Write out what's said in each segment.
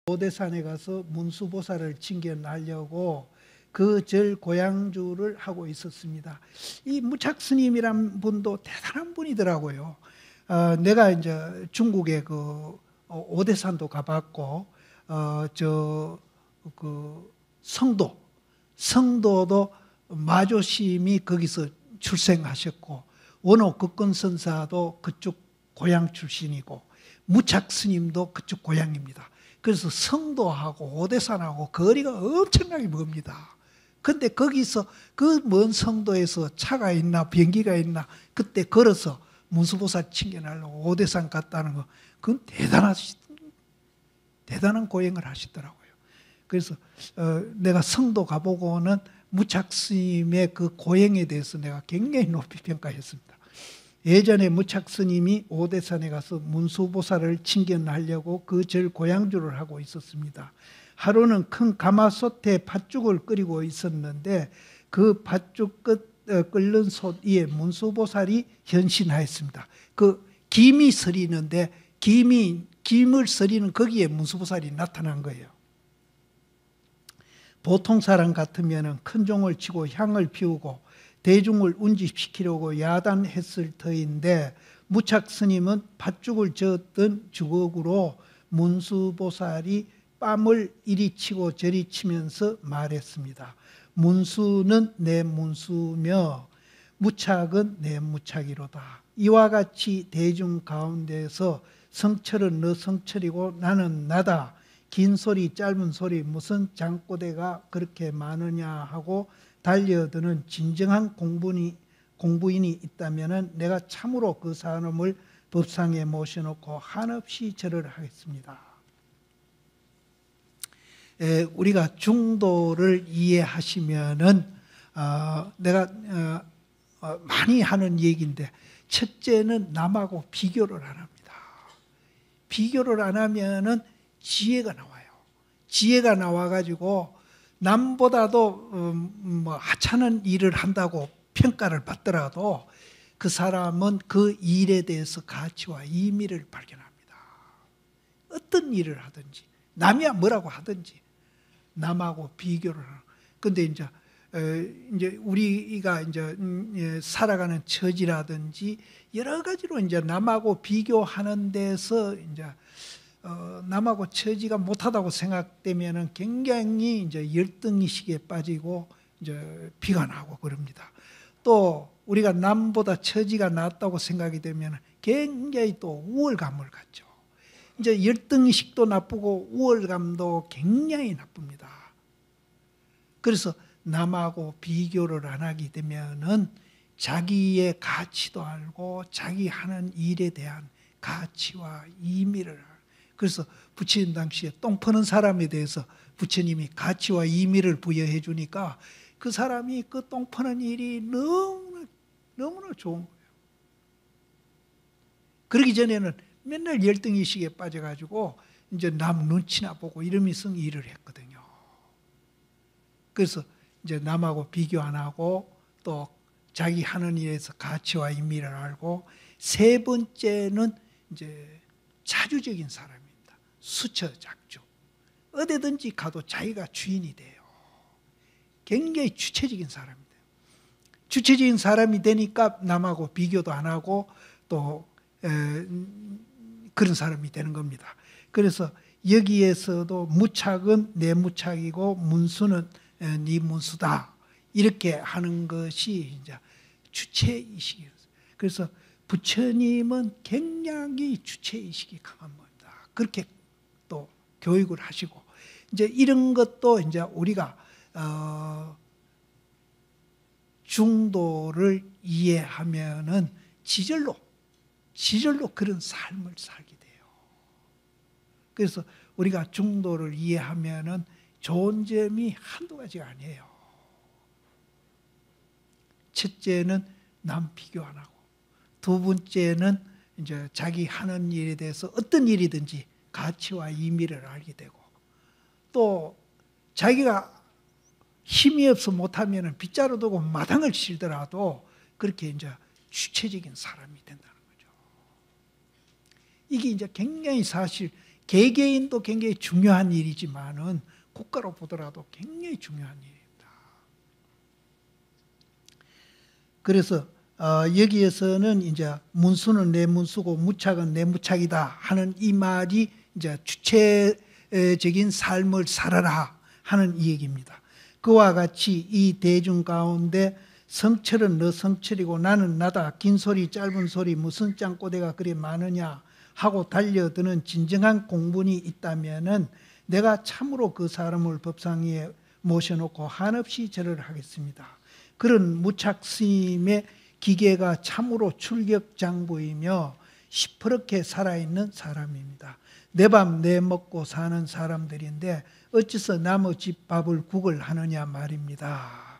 오대산에 가서 문수보살을 칭견하려고 그 절 고향주를 하고 있었습니다. 이 무착스님이란 분도 대단한 분이더라고요. 내가 이제 중국의 그 오대산도 가봤고, 그 성도도 마조심이 거기서 출생하셨고, 원호 극건선사도 그쪽 고향 출신이고, 무착스님도 그쪽 고향입니다. 그래서 성도하고 오대산하고 거리가 엄청나게 멉니다. 근데 거기서 그 먼 성도에서 차가 있나 비행기가 있나 그때 걸어서 문수보살 칭견하려고 오대산 갔다는 거, 그건 대단한 고행을 하시더라고요. 그래서 내가 성도 가보고는 무착스님의 그 고행에 대해서 내가 굉장히 높이 평가했습니다. 예전에 무착스님이 오대산에 가서 문수보살을 칭견하려고 그 절 고향주를 하고 있었습니다. 하루는 큰 가마솥에 팥죽을 끓이고 있었는데 그 팥죽 끓는 솥 위에 문수보살이 현신하였습니다. 그 김이 서리는데 김을 서리는 거기에 문수보살이 나타난 거예요. 보통 사람 같으면 큰 종을 치고 향을 피우고 대중을 운집시키려고 야단했을 터인데 무착스님은 팥죽을 저었던 주걱으로 문수보살이 뺨을 이리 치고 저리 치면서 말했습니다. 문수는 내 문수며 무착은 내 무착이로다. 이와 같이 대중 가운데서 성철은 너 성철이고 나는 나다. 긴 소리 짧은 소리 무슨 장꼬대가 그렇게 많으냐 하고 달려드는 진정한 공부인이 있다면 내가 참으로 그 사람을 법상에 모셔놓고 한없이 절을 하겠습니다. 우리가 중도를 이해하시면은 내가 많이 하는 얘기인데, 첫째는 남하고 비교를 안 합니다. 비교를 안 하면은 지혜가 나와요. 지혜가 나와가지고 남보다도 하찮은 일을 한다고 평가를 받더라도 그 사람은 그 일에 대해서 가치와 의미를 발견합니다. 어떤 일을 하든지 남이야 뭐라고 하든지 남하고 비교를 하는. 근데 이제 우리가 이제 살아가는 처지라든지 여러 가지로 이제 남하고 비교하는 데서 이제 남하고 처지가 못하다고 생각되면은 굉장히 이제 열등의식에 빠지고 이제 비관하고 그럽니다. 또 우리가 남보다 처지가 낫다고 생각이 되면 굉장히 또 우월감을 갖죠. 이제 열등의식도 나쁘고 우월감도 굉장히 나쁩니다. 그래서 남하고 비교를 안 하게 되면은 자기의 가치도 알고 자기 하는 일에 대한 가치와 의미를 알고, 그래서 부처님 당시에 똥 퍼는 사람에 대해서 부처님이 가치와 의미를 부여해 주니까 그 사람이 그 똥 퍼는 일이 너무나 좋은 거예요. 그러기 전에는 맨날 열등의식에 빠져가지고 이제 남 눈치나 보고 이러면서 일을 했거든요. 그래서 이제 남하고 비교 안 하고 또 자기 하는 일에서 가치와 의미를 알고, 세 번째는 이제 자주적인 사람입니다. 수처작주. 어디든지 가도 자기가 주인이 돼요. 굉장히 주체적인 사람이 돼요. 주체적인 사람이 되니까 남하고 비교도 안 하고 또 그런 사람이 되는 겁니다. 그래서 여기에서도 무착은 내 무착이고 문수는 네 문수다. 이렇게 하는 것이 이제 주체의식이에요. 그래서 부처님은 굉장히 주체의식이 강한 겁니다. 그렇게 또 교육을 하시고, 이제 이런 것도 이제 우리가 중도를 이해하면은 지절로 그런 삶을 살게 돼요. 그래서 우리가 중도를 이해하면은 좋은 점이 한두 가지가 아니에요. 첫째는 남 비교 안 하고, 두 번째는 이제 자기 하는 일에 대해서 어떤 일이든지 가치와 의미를 알게 되고, 또 자기가 힘이 없어 못하면 빗자루 두고 마당을 칠더라도 그렇게 이제 주체적인 사람이 된다는 거죠. 이게 이제 굉장히 사실 개개인도 굉장히 중요한 일이지만은 국가로 보더라도 굉장히 중요한 일입니다. 그래서 여기에서는 이제 문수는 내 문수고 무착은 내 무착이다 하는 이 말이 이제 주체적인 삶을 살아라 하는 이 얘기입니다. 그와 같이 이 대중 가운데 성철은 너 성철이고 나는 나다. 긴 소리 짧은 소리 무슨 짱꼬대가 그리 많으냐 하고 달려드는 진정한 공분이 있다면은 내가 참으로 그 사람을 법상 위에 모셔놓고 한없이 절을 하겠습니다. 그런 무착 스님의 기계가 참으로 출격장부이며 시퍼렇게 살아있는 사람입니다. 내 밥 내 먹고 사는 사람들인데 어째서 남의 집 밥을 국을 하느냐 말입니다.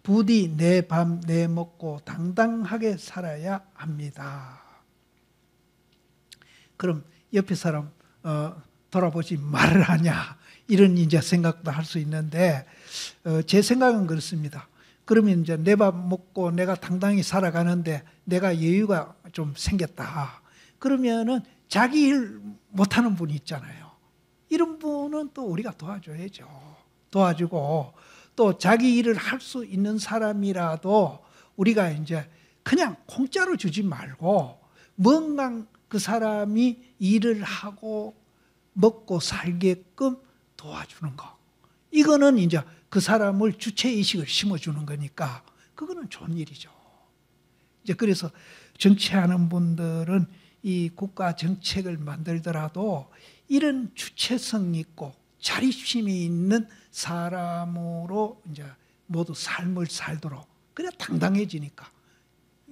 부디 내 밥 내 먹고 당당하게 살아야 합니다. 그럼 옆에 사람 돌아보지 말을 하냐 이런 이제 생각도 할 수 있는데 제 생각은 그렇습니다. 그러면 이제 내 밥 먹고 내가 당당히 살아가는데 내가 여유가 좀 생겼다. 그러면은 자기 일 못하는 분이 있잖아요. 이런 분은 또 우리가 도와줘야죠. 도와주고 또 자기 일을 할 수 있는 사람이라도 우리가 이제 그냥 공짜로 주지 말고 뭔가 그 사람이 일을 하고 먹고 살게끔 도와주는 거. 이거는 이제 그 사람을 주체의식을 심어주는 거니까 그거는 좋은 일이죠. 이제 그래서 정치하는 분들은 이 국가 정책을 만들더라도 이런 주체성 있고 자립심이 있는 사람으로 이제 모두 삶을 살도록 그래야 당당해지니까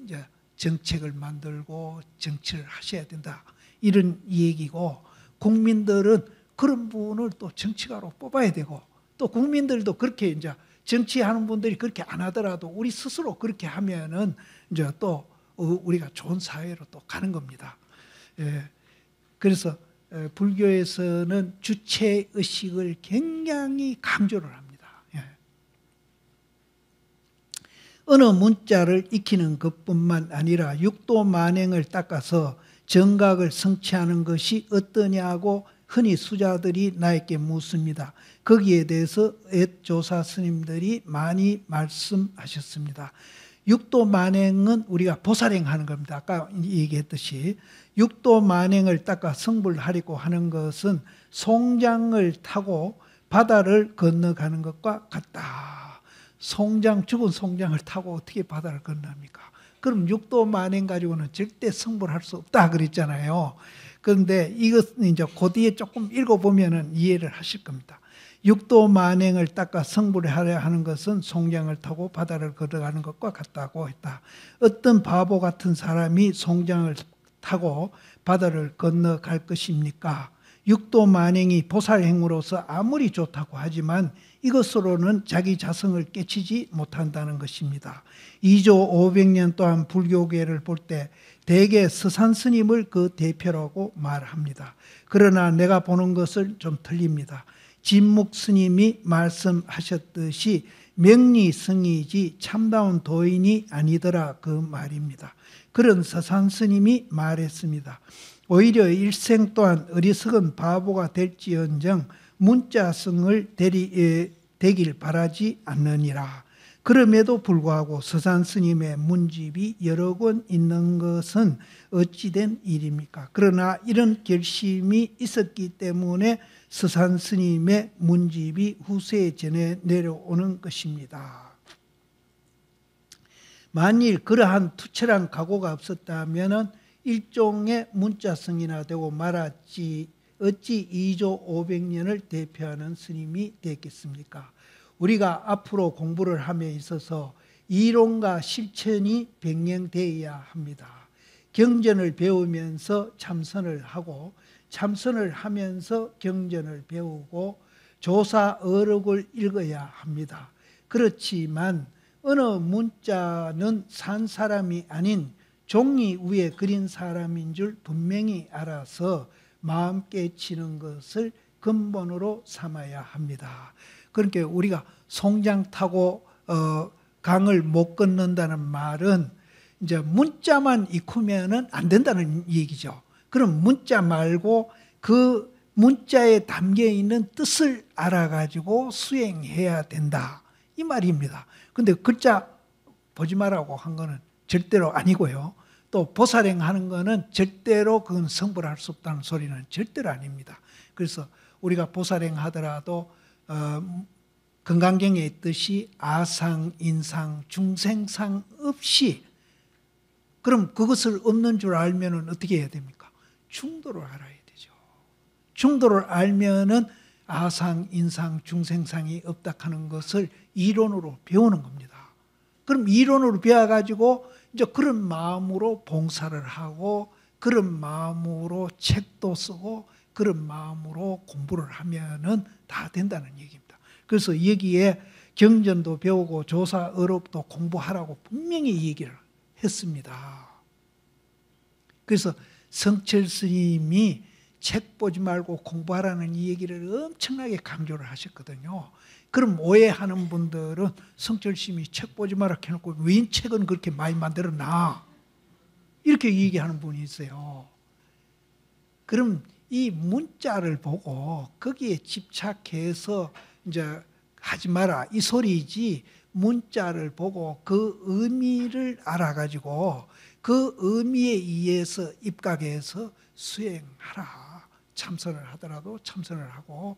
이제 정책을 만들고 정치를 하셔야 된다. 이런 얘기고 국민들은 그런 분을 또 정치가로 뽑아야 되고 또 국민들도 그렇게 이제 정치하는 분들이 그렇게 안 하더라도 우리 스스로 그렇게 하면은 이제 또 우리가 좋은 사회로 또 가는 겁니다. 예. 그래서 불교에서는 주체의식을 굉장히 강조를 합니다. 예. 어느 문자를 익히는 것뿐만 아니라 육도 만행을 닦아서 정각을 성취하는 것이 어떠냐고 흔히 수자들이 나에게 묻습니다. 거기에 대해서 앳조사 스님들이 많이 말씀하셨습니다. 육도 만행은 우리가 보살행하는 겁니다. 아까 얘기했듯이 육도 만행을 닦아 성불하려고 하는 것은 송장을 타고 바다를 건너가는 것과 같다. 죽은 송장을 타고 어떻게 바다를 건너합니까? 그럼 육도 만행 가지고는 절대 성불할 수 없다 그랬잖아요. 그런데 이것은 이제 그 뒤에 조금 읽어보면 이해를 하실 겁니다. 육도 만행을 닦아 성불하려 하는 것은 송장을 타고 바다를 걸어가는 것과 같다고 했다. 어떤 바보 같은 사람이 송장을 타고 바다를 건너갈 것입니까? 육도 만행이 보살행으로서 아무리 좋다고 하지만 이것으로는 자기 자성을 깨치지 못한다는 것입니다. 2조 500년 또한 불교계를 볼 때 대개 서산스님을 그 대표라고 말합니다. 그러나 내가 보는 것은 좀 틀립니다. 진묵스님이 말씀하셨듯이 명리성이지 참다운 도인이 아니더라 그 말입니다. 그런 서산스님이 말했습니다. 오히려 일생 또한 어리석은 바보가 될지언정 문자성을 되길 바라지 않느니라. 그럼에도 불구하고 서산스님의 문집이 여러 권 있는 것은 어찌된 일입니까? 그러나 이런 결심이 있었기 때문에 서산스님의 문집이 후세에 전해 내려오는 것입니다. 만일 그러한 투철한 각오가 없었다면 일종의 문자성이나 되고 말았지 어찌 2조 500년을 대표하는 스님이 됐겠습니까? 우리가 앞으로 공부를 함에 있어서 이론과 실천이 병행되어야 합니다. 경전을 배우면서 참선을 하고 참선을 하면서 경전을 배우고 조사 어록을 읽어야 합니다. 그렇지만 어느 문자는 산 사람이 아닌 종이 위에 그린 사람인 줄 분명히 알아서 마음 깨치는 것을 근본으로 삼아야 합니다. 그러니까 우리가 송장 타고 강을 못 건넌다는 말은 이제 문자만 익히면은 안 된다는 얘기죠. 그럼 문자 말고 그 문자에 담겨 있는 뜻을 알아가지고 수행해야 된다. 이 말입니다. 근데 글자 보지 말라고 한 거는 절대로 아니고요. 또 보살행하는 거는 절대로 그건 성불할 수 없다는 소리는 절대로 아닙니다. 그래서 우리가 보살행하더라도 건강경에 있듯이 아상, 인상, 중생상 없이, 그럼 그것을 없는 줄 알면은 어떻게 해야 됩니까? 중도를 알아야 되죠. 중도를 알면은 아상, 인상, 중생상이 없다 하는 것을 이론으로 배우는 겁니다. 그럼 이론으로 배워가지고 이제 그런 마음으로 봉사를 하고, 그런 마음으로 책도 쓰고, 그런 마음으로 공부를 하면은 다 된다는 얘기입니다. 그래서 여기에 경전도 배우고 조사 어록도 공부하라고 분명히 얘기를 했습니다. 그래서 성철 스님이 책 보지 말고 공부하라는 이 얘기를 엄청나게 강조를 하셨거든요. 그럼 오해하는 분들은 성철 스님이 책 보지 마라 해놓고 왜 책은 그렇게 많이 만들어놔? 이렇게 얘기하는 분이 있어요. 그럼 이 문자를 보고 거기에 집착해서 이제 하지 마라 이 소리지, 문자를 보고 그 의미를 알아가지고 그 의미에 의해서 입각해서 수행하라. 참선을 하더라도 참선을 하고,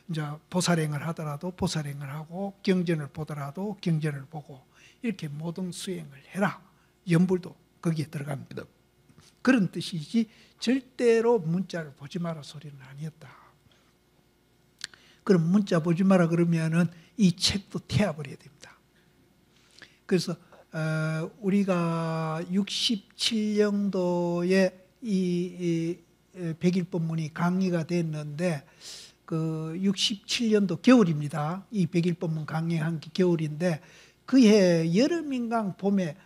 이제 보살행을 하더라도 보살행을 하고, 경전을 보더라도 경전을 보고, 이렇게 모든 수행을 해라. 염불도 거기에 들어갑니다. 그런 뜻이지 절대로 문자를 보지 마라 소리는 아니었다. 그럼 문자 보지 마라 그러면은 이 책도 태워버려야 됩니다. 그래서 우리가 67년도에 이 백일법문이 강의가 됐는데, 그 67년도 겨울입니다. 이 백일법문 강의한 게 겨울인데, 그해 여름인강 봄에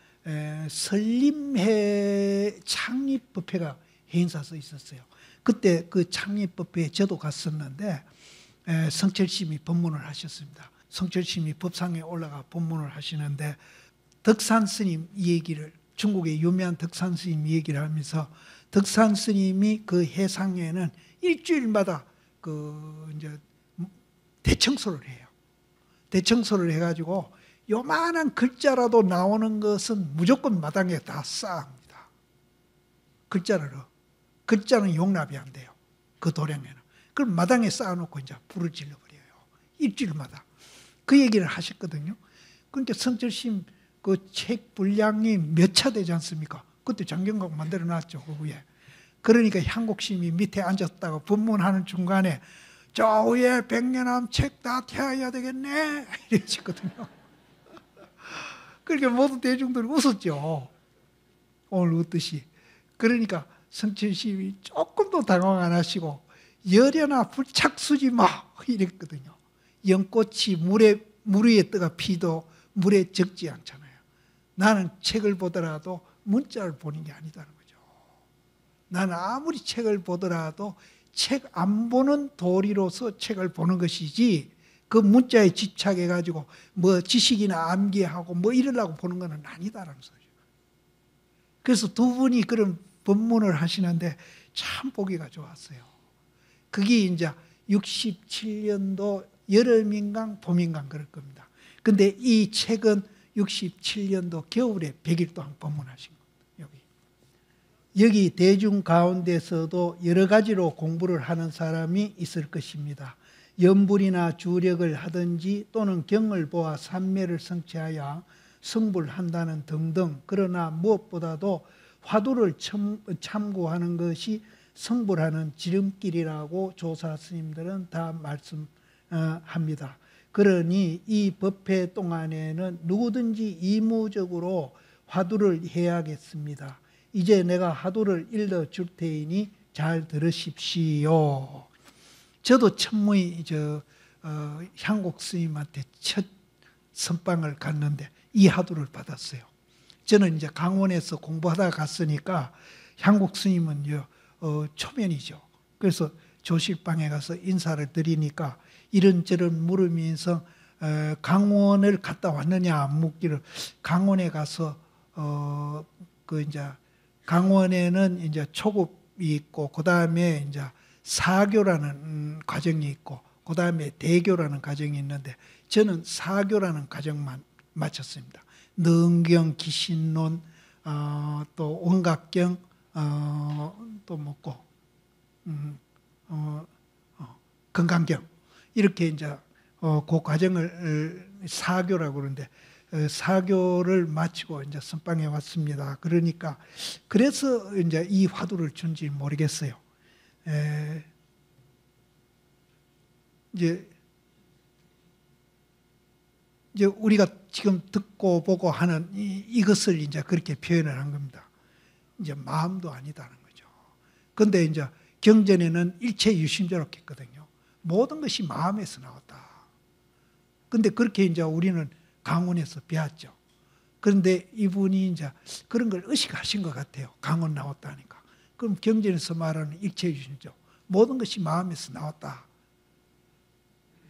설림회 창립법회가 행사서 있었어요. 그때 그 창립법회에 저도 갔었는데 성철스님이 법문을 하셨습니다. 성철스님이 법상에 올라가 법문을 하시는데, 덕산스님 얘기를, 중국의 유명한 덕산스님 얘기를 하면서, 덕산스님이 그 해상에는 일주일마다 그 이제 대청소를 해요. 대청소를 해가지고 요만한 글자라도 나오는 것은 무조건 마당에 다 쌓아합니다. 글자는 용납이 안 돼요. 그 도량에는. 그럼 마당에 쌓아놓고 이제 불을 질러버려요. 일주일마다. 그 얘기를 하셨거든요. 그러니까 성철스님 그 책 분량이 몇 차 되지 않습니까? 그때 장경각 만들어 놨죠. 그 위에. 그러니까 향곡심이 밑에 앉았다가 법문하는 중간에 저 위에 백년함 책 다 태워야 되겠네 이러시거든요. 그러니까 모든 대중들이 웃었죠. 오늘 웃듯이. 그러니까 성철스님이 조금도 당황 안 하시고 열여나 불착 쓰지 마 이랬거든요. 연꽃이 물 위에 떠가 피도 물에 적지 않잖아요. 나는 책을 보더라도 문자를 보는 게 아니다는 거죠. 나는 아무리 책을 보더라도 책 안 보는 도리로서 책을 보는 것이지, 그 문자에 집착해가지고 뭐 지식이나 암기하고 뭐 이러려고 보는 건 아니다라는 소리죠. 그래서 두 분이 그런 법문을 하시는데 참 보기가 좋았어요. 그게 이제 67년도 여름인강 봄인강 그럴 겁니다. 근데 이 책은 67년도 겨울에 100일 동안 법문하신 겁니다. 여기 대중 가운데서도 여러 가지로 공부를 하는 사람이 있을 것입니다. 염불이나 주력을 하든지 또는 경을 보아 삼매를 성취하여 성불한다는 등등. 그러나 무엇보다도 화두를 참고하는 것이 성불하는 지름길이라고 조사 스님들은 다 말씀합니다. 그러니 이 법회 동안에는 누구든지 의무적으로 화두를 해야겠습니다. 이제 내가 화두를 일러줄 테이니 잘 들으십시오. 저도 천무이 향곡 스님한테 첫 선방을 갔는데 이 화두를 받았어요. 저는 이제 강원에서 공부하다가 갔으니까 향곡 스님은 초면이죠. 그래서 조실방에 가서 인사를 드리니까 이런저런 물으면서 강원을 갔다 왔느냐 묻기를, 강원에 가서 그 이제 강원에는 이제 초급이 있고 그 다음에 이제 사교라는 과정이 있고 그 다음에 대교라는 과정이 있는데 저는 사교라는 과정만 마쳤습니다. 능경, 기신론, 또 원각경, 또 뭐고 건강경 이렇게 이제 그 과정을 사교라고 그러는데 사교를 마치고 이제 선방에 왔습니다. 그러니까 그래서 이제 이 화두를 준지 모르겠어요. 이제 우리가 지금 듣고 보고 하는 이것을 이제 그렇게 표현을 한 겁니다. 이제 마음도 아니다는 거죠. 그런데 이제 경전에는 일체 유심조라고 했거든요. 모든 것이 마음에서 나왔다. 근데 그렇게 이제 우리는 강원에서 배웠죠. 그런데 이분이 이제 그런 걸 의식하신 것 같아요. 강원 나왔다니까. 그럼 경전에서 말하는 일체 유심조, 모든 것이 마음에서 나왔다.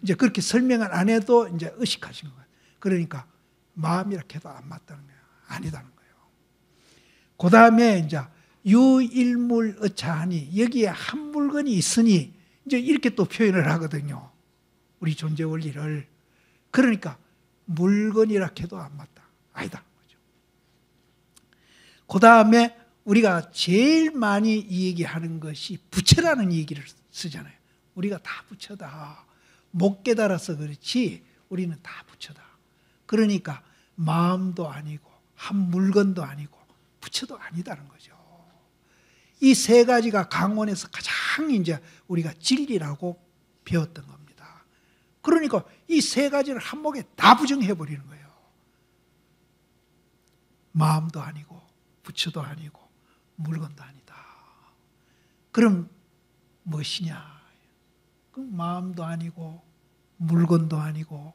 이제 그렇게 설명을 안 해도 이제 의식하신 거예요. 그러니까 마음이라 해도 안 맞다는 거예요. 아니다는 거예요. 그 다음에 이제 유일물 어차하니 여기에 한 물건이 있으니 이제 이렇게 또 표현을 하거든요. 우리 존재 원리를. 그러니까 물건이라 해도 안 맞다. 아니다는 거죠. 그 다음에 우리가 제일 많이 이 얘기하는 것이 부처라는 얘기를 쓰잖아요. 우리가 다 부처다. 못 깨달아서 그렇지 우리는 다 부처다. 그러니까 마음도 아니고 한 물건도 아니고 부처도 아니다는 거죠. 이 세 가지가 강원에서 가장 이제 우리가 진리라고 배웠던 겁니다. 그러니까 이 세 가지를 한목에 다 부정해 버리는 거예요. 마음도 아니고 부처도 아니고 물건도 아니다. 그럼 무엇이냐? 그럼 마음도 아니고 물건도 아니고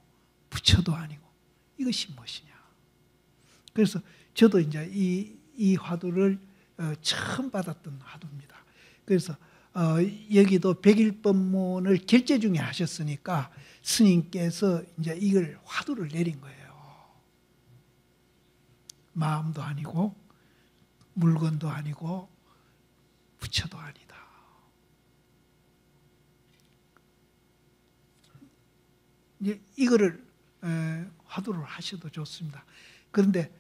부처도 아니고 이것이 무엇이냐? 그래서 저도 이제 이 화두를 처음 받았던 화두입니다. 그래서 여기도 백일법문을 결제 중에 하셨으니까 스님께서 이제 이걸 화두를 내린 거예요. 마음도 아니고 물건도 아니고 부처도 아니다. 이제 이거를 화두를 하셔도 좋습니다. 그런데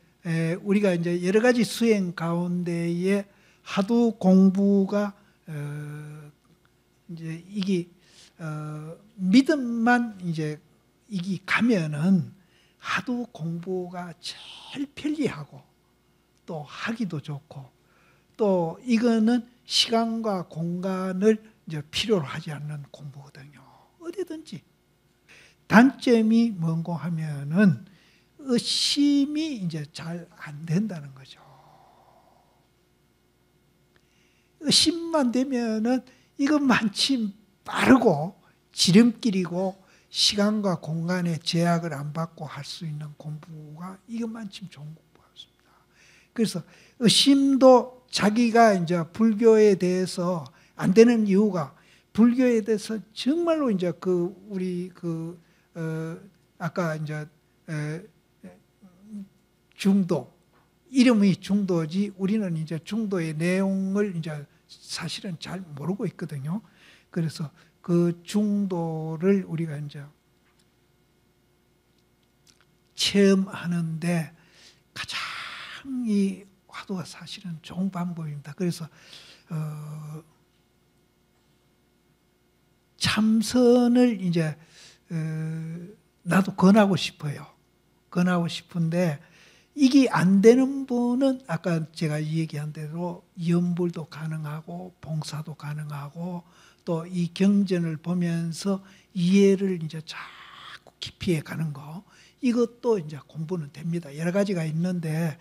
우리가 이제 여러 가지 수행 가운데에 화두 공부가 이제 이게 믿음만 이제 이게 가면은 화두 공부가 제일 편리하고 또 하기도 좋고 또 이거는 시간과 공간을 이제 필요로 하지 않는 공부거든요. 어디든지. 단점이 뭔고 하면은 의심이 이제 잘 안 된다는 거죠. 의심만 되면은 이것만큼 빠르고 지름길이고 시간과 공간의 제약을 안 받고 할 수 있는 공부가 이것만큼 좋은 공부였습니다. 그래서 의심도 자기가 이제 불교에 대해서 안 되는 이유가 불교에 대해서 정말로 이제 우리 아까 이제 중도 이름이 중도지 우리는 이제 중도의 내용을 이제 사실은 잘 모르고 있거든요. 그래서 그 중도를 우리가 이제 체험하는데 가장 이 화두가 사실은 좋은 방법입니다. 그래서 참선을 이제 나도 권하고 싶어요. 권하고 싶은데 이게 안 되는 분은 아까 제가 얘기한 대로 염불도 가능하고 봉사도 가능하고 또 이 경전을 보면서 이해를 이제 자꾸 깊이 해 가는 거 이것도 이제 공부는 됩니다. 여러 가지가 있는데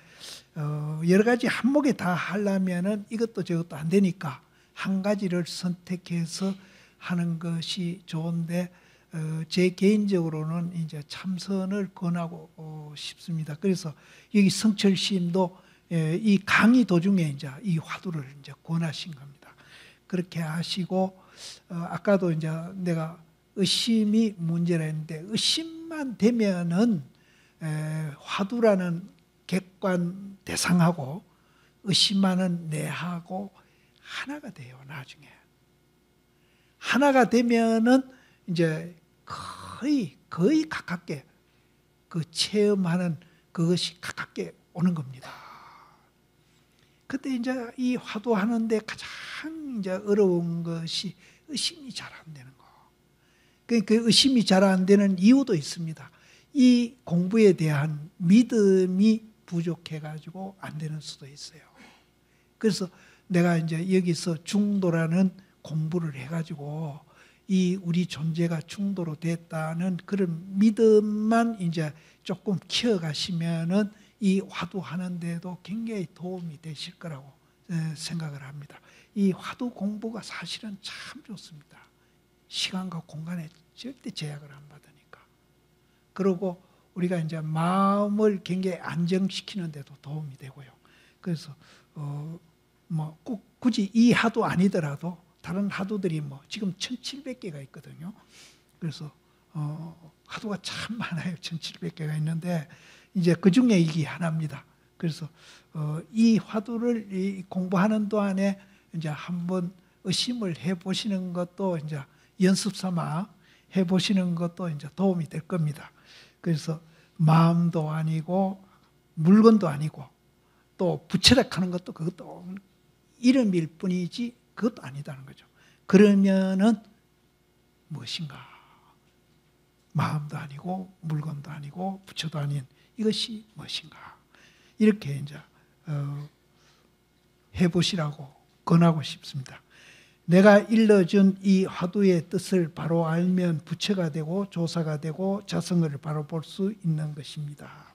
여러 가지 한목에 다 하려면은 이것도 저것도 안 되니까 한 가지를 선택해서 하는 것이 좋은데 제 개인적으로는 이제 참선을 권하고 싶습니다. 그래서 여기 성철 시인도 이 강의 도중에 이제 이 화두를 이제 권하신 겁니다. 그렇게 하시고 아까도 이제 내가 의심이 문제라 했는데 의심만 되면은 화두라는 객관 대상하고 의심하는 내하고 하나가 돼요. 나중에 하나가 되면은 이제 거의 가깝게 그 체험하는 그것이 가깝게 오는 겁니다. 그때 이제 이 화두하는데 가장 이제 어려운 것이 의심이 잘 안 되는 거. 그 의심이 잘 안 되는 이유도 있습니다. 이 공부에 대한 믿음이 부족해가지고 안 되는 수도 있어요. 그래서 내가 이제 여기서 중도라는 공부를 해가지고 이 우리 존재가 중도로 됐다는 그런 믿음만 이제 조금 키워가시면은 이 화두하는 데도 굉장히 도움이 되실 거라고 생각을 합니다. 이 화두 공부가 사실은 참 좋습니다. 시간과 공간에 절대 제약을 안 받으니까. 그리고 우리가 이제 마음을 굉장히 안정시키는 데도 도움이 되고요. 그래서 뭐 꼭 굳이 이 화두 아니더라도 다른 화두들이 뭐 지금 1700개가 있거든요. 그래서 화두가 참 많아요. 1700개가 있는데 이제 그 중에 이게 하나입니다. 그래서 이 화두를 공부하는 동안에 이제 한번 의심을 해 보시는 것도 이제 연습 삼아 해 보시는 것도 이제 도움이 될 겁니다. 그래서 마음도 아니고 물건도 아니고 또 부채락하는 것도 그것도 이름일 뿐이지 그것도 아니다는 거죠. 그러면은 무엇인가? 마음도 아니고 물건도 아니고 부처도 아닌 이것이 무엇인가? 이렇게 이제 해보시라고 권하고 싶습니다. 내가 일러준 이 화두의 뜻을 바로 알면 부처가 되고 조사가 되고 자성을 바로 볼 수 있는 것입니다.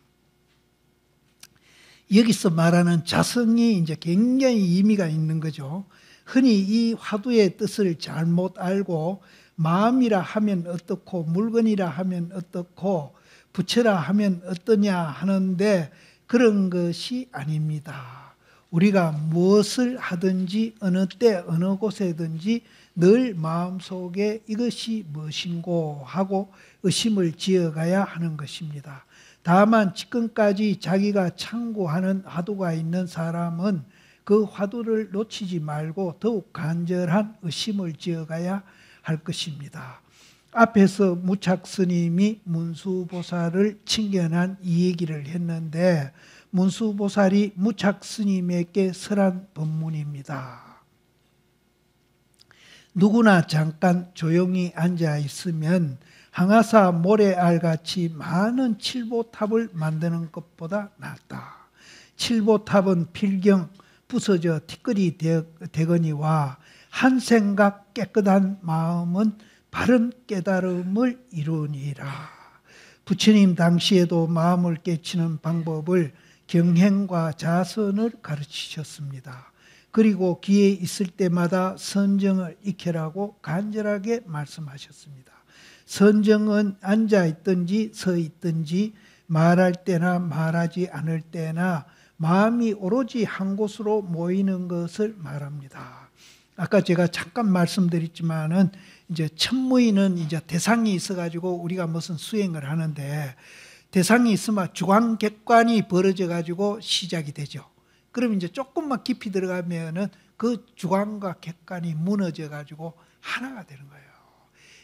여기서 말하는 자성이 이제 굉장히 의미가 있는 거죠. 흔히 이 화두의 뜻을 잘못 알고 마음이라 하면 어떻고 물건이라 하면 어떻고 부처라 하면 어떠냐 하는데 그런 것이 아닙니다. 우리가 무엇을 하든지 어느 때 어느 곳에든지 늘 마음속에 이것이 무엇인고 하고 의심을 지어가야 하는 것입니다. 다만 지금까지 자기가 참고하는 화두가 있는 사람은 그 화두를 놓치지 말고 더욱 간절한 의심을 지어가야 할 것입니다. 앞에서 무착스님이 문수보살을 칭견한 이 얘기를 했는데 문수보살이 무착스님에게 설한 법문입니다. 누구나 잠깐 조용히 앉아 있으면 항아사 모래알같이 많은 칠보탑을 만드는 것보다 낫다. 칠보탑은 필경 부서져 티끌이 되거니와 한 생각 깨끗한 마음은 바른 깨달음을 이루니라. 부처님 당시에도 마음을 깨치는 방법을 경행과 자선을 가르치셨습니다. 그리고 기회 있을 때마다 선정을 익혀라고 간절하게 말씀하셨습니다. 선정은 앉아있든지 서있든지 말할 때나 말하지 않을 때나 마음이 오로지 한 곳으로 모이는 것을 말합니다. 아까 제가 잠깐 말씀드렸지만은 이제 천무인은 이제 대상이 있어가지고 우리가 무슨 수행을 하는데 대상이 있으면 주관객관이 벌어져가지고 시작이 되죠. 그럼 이제 조금만 깊이 들어가면은 그 주관과 객관이 무너져가지고 하나가 되는 거예요.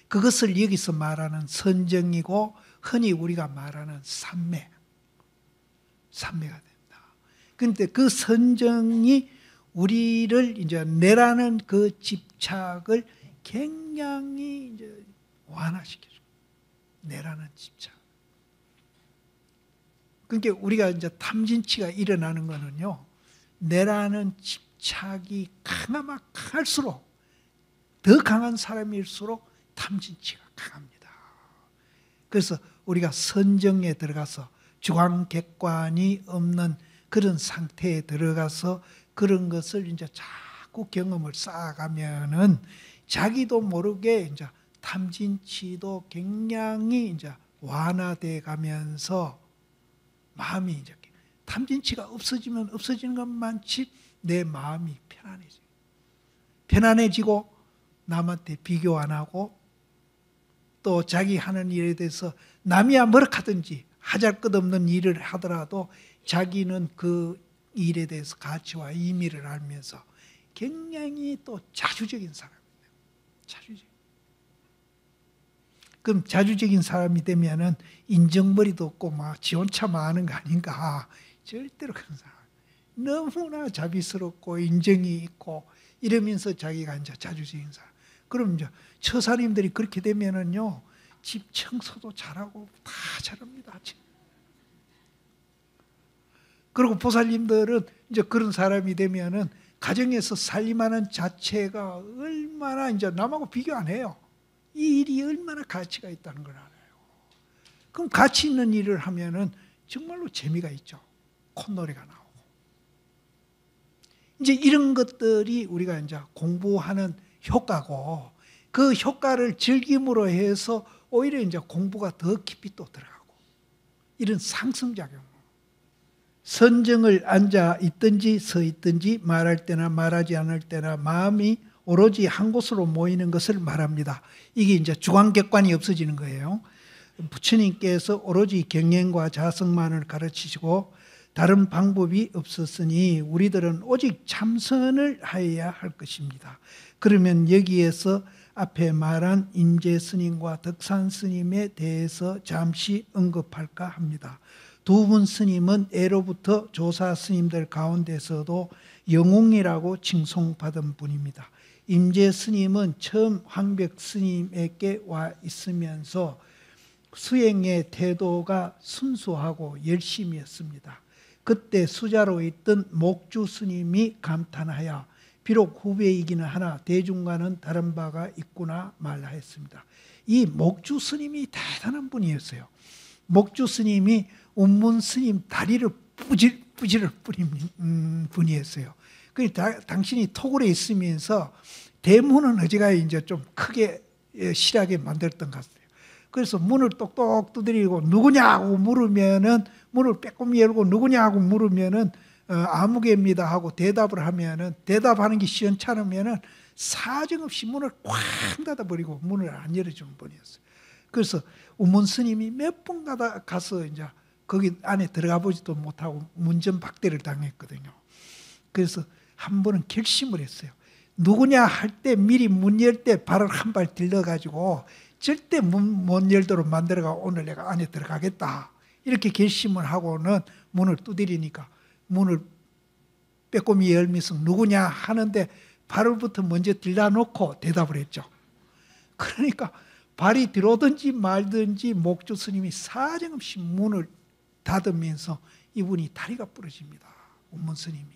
그것을 여기서 말하는 선정이고 흔히 우리가 말하는 삼매가 됩니다. 그런데 그 선정이 우리를 이제 내라는 그 집착을 굉장히 이제 완화시켜줘. 내라는 집착. 그러니까 우리가 이제 탐진치가 일어나는 거는요, 내라는 집착이 강하면 강할수록 더 강한 사람일수록 탐진치가 강합니다. 그래서 우리가 선정에 들어가서 주관객관이 없는 그런 상태에 들어가서 그런 것을 이제 자꾸 경험을 쌓아가면은 자기도 모르게 이제 탐진치도 굉장히 이제 완화돼 가면서 마음이 이제 탐진치가 없어지면 없어지는 것만치 내 마음이 편안해지고 남한테 비교 안 하고 또 자기 하는 일에 대해서 남이야 뭐라하든지 하잘것없는 일을 하더라도 자기는 그 일에 대해서 가치와 의미를 알면서 굉장히 또 자주적인 사람이에요. 자주적. 그럼 자주적인 사람이 되면은 인정머리도 없고 막 지원차 많은 거 아닌가? 절대로 그런 사람. 너무나 자비스럽고 인정이 있고 이러면서 자기가 이제 자주적인 사람. 그럼 이제 처사님들이 그렇게 되면은요, 집 청소도 잘하고 다 잘합니다. 그리고 보살님들은 이제 그런 사람이 되면은 가정에서 살림하는 자체가 얼마나 이제 남하고 비교 안 해요. 이 일이 얼마나 가치가 있다는 걸 알아요. 그럼 가치 있는 일을 하면은 정말로 재미가 있죠. 콧노래가 나오고. 이제 이런 것들이 우리가 이제 공부하는 효과고, 그 효과를 즐김으로 해서 오히려 이제 공부가 더 깊이 또 들어가고, 이런 상승작용. 선정을 앉아 있든지 서 있든지 말할 때나 말하지 않을 때나 마음이 오로지 한 곳으로 모이는 것을 말합니다. 이게 이제 주관객관이 없어지는 거예요. 부처님께서 오로지 경행과 자성만을 가르치시고 다른 방법이 없었으니 우리들은 오직 참선을 하여야 할 것입니다. 그러면 여기에서 앞에 말한 임재 스님과 덕산 스님에 대해서 잠시 언급할까 합니다. 두 분 스님은 예로부터 조사 스님들 가운데서도 영웅이라고 칭송받은 분입니다. 임재 스님은 처음 황백 스님에게 와 있으면서 수행의 태도가 순수하고 열심이었습니다. 그때 수자로 있던 목주 스님이 감탄하여 비록 후배이기는 하나 대중과는 다른 바가 있구나 말하였습니다. 이 목주 스님이 대단한 분이었어요. 목주 스님이 운문 스님 다리를 뿌지를 뿌린 분이었어요. 당신이 토굴에 있으면서 대문은 어지가 이제 좀 크게 실하게 만들었던 것 같아요. 그래서 문을 똑똑 두드리고 누구냐고 물으면은 문을 빼꼼히 열고 누구냐고 물으면은 아무개입니다 하고 대답을 하면은 대답하는 게 시원찮으면은 사정없이 문을 쾅 닫아버리고 문을 안 열어주는 분이었어요. 그래서 운문 스님이 몇 번 가서 이제 거기 안에 들어가 보지도 못하고 문전박대를 당했거든요. 그래서 한 번은 결심을 했어요. 누구냐 할 때 미리 문 열 때 발을 한 발 들러가지고 절대 문 못 열도록 만들어가 오늘 내가 안에 들어가겠다. 이렇게 결심을 하고는 문을 두드리니까 문을 빼꼼히 열면서 누구냐 하는데 발을부터 먼저 들러놓고 대답을 했죠. 그러니까 발이 들어오든지 말든지 목주 스님이 사정없이 문을 닫으면서 이분이 다리가 부러집니다. 운문 스님이.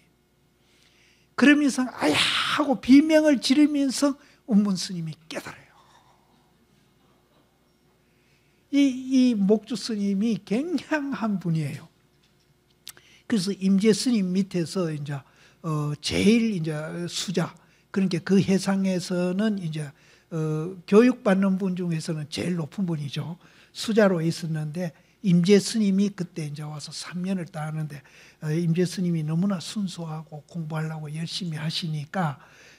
그러면서 아야 하고 비명을 지르면서 운문 스님이 깨달아요. 이 목주 스님이 굉장한 분이에요. 그래서 임재 스님 밑에서 이제 제일 이제 수자, 그러니까 그 해상에서는 이제 교육받는 분 중에서는 제일 높은 분이죠. 수자로 있었는데 임재 스님이 그때 이제 와서 3년을 따는데 임재 스님이 너무나 순수하고 공부하려고 열심히 하시니까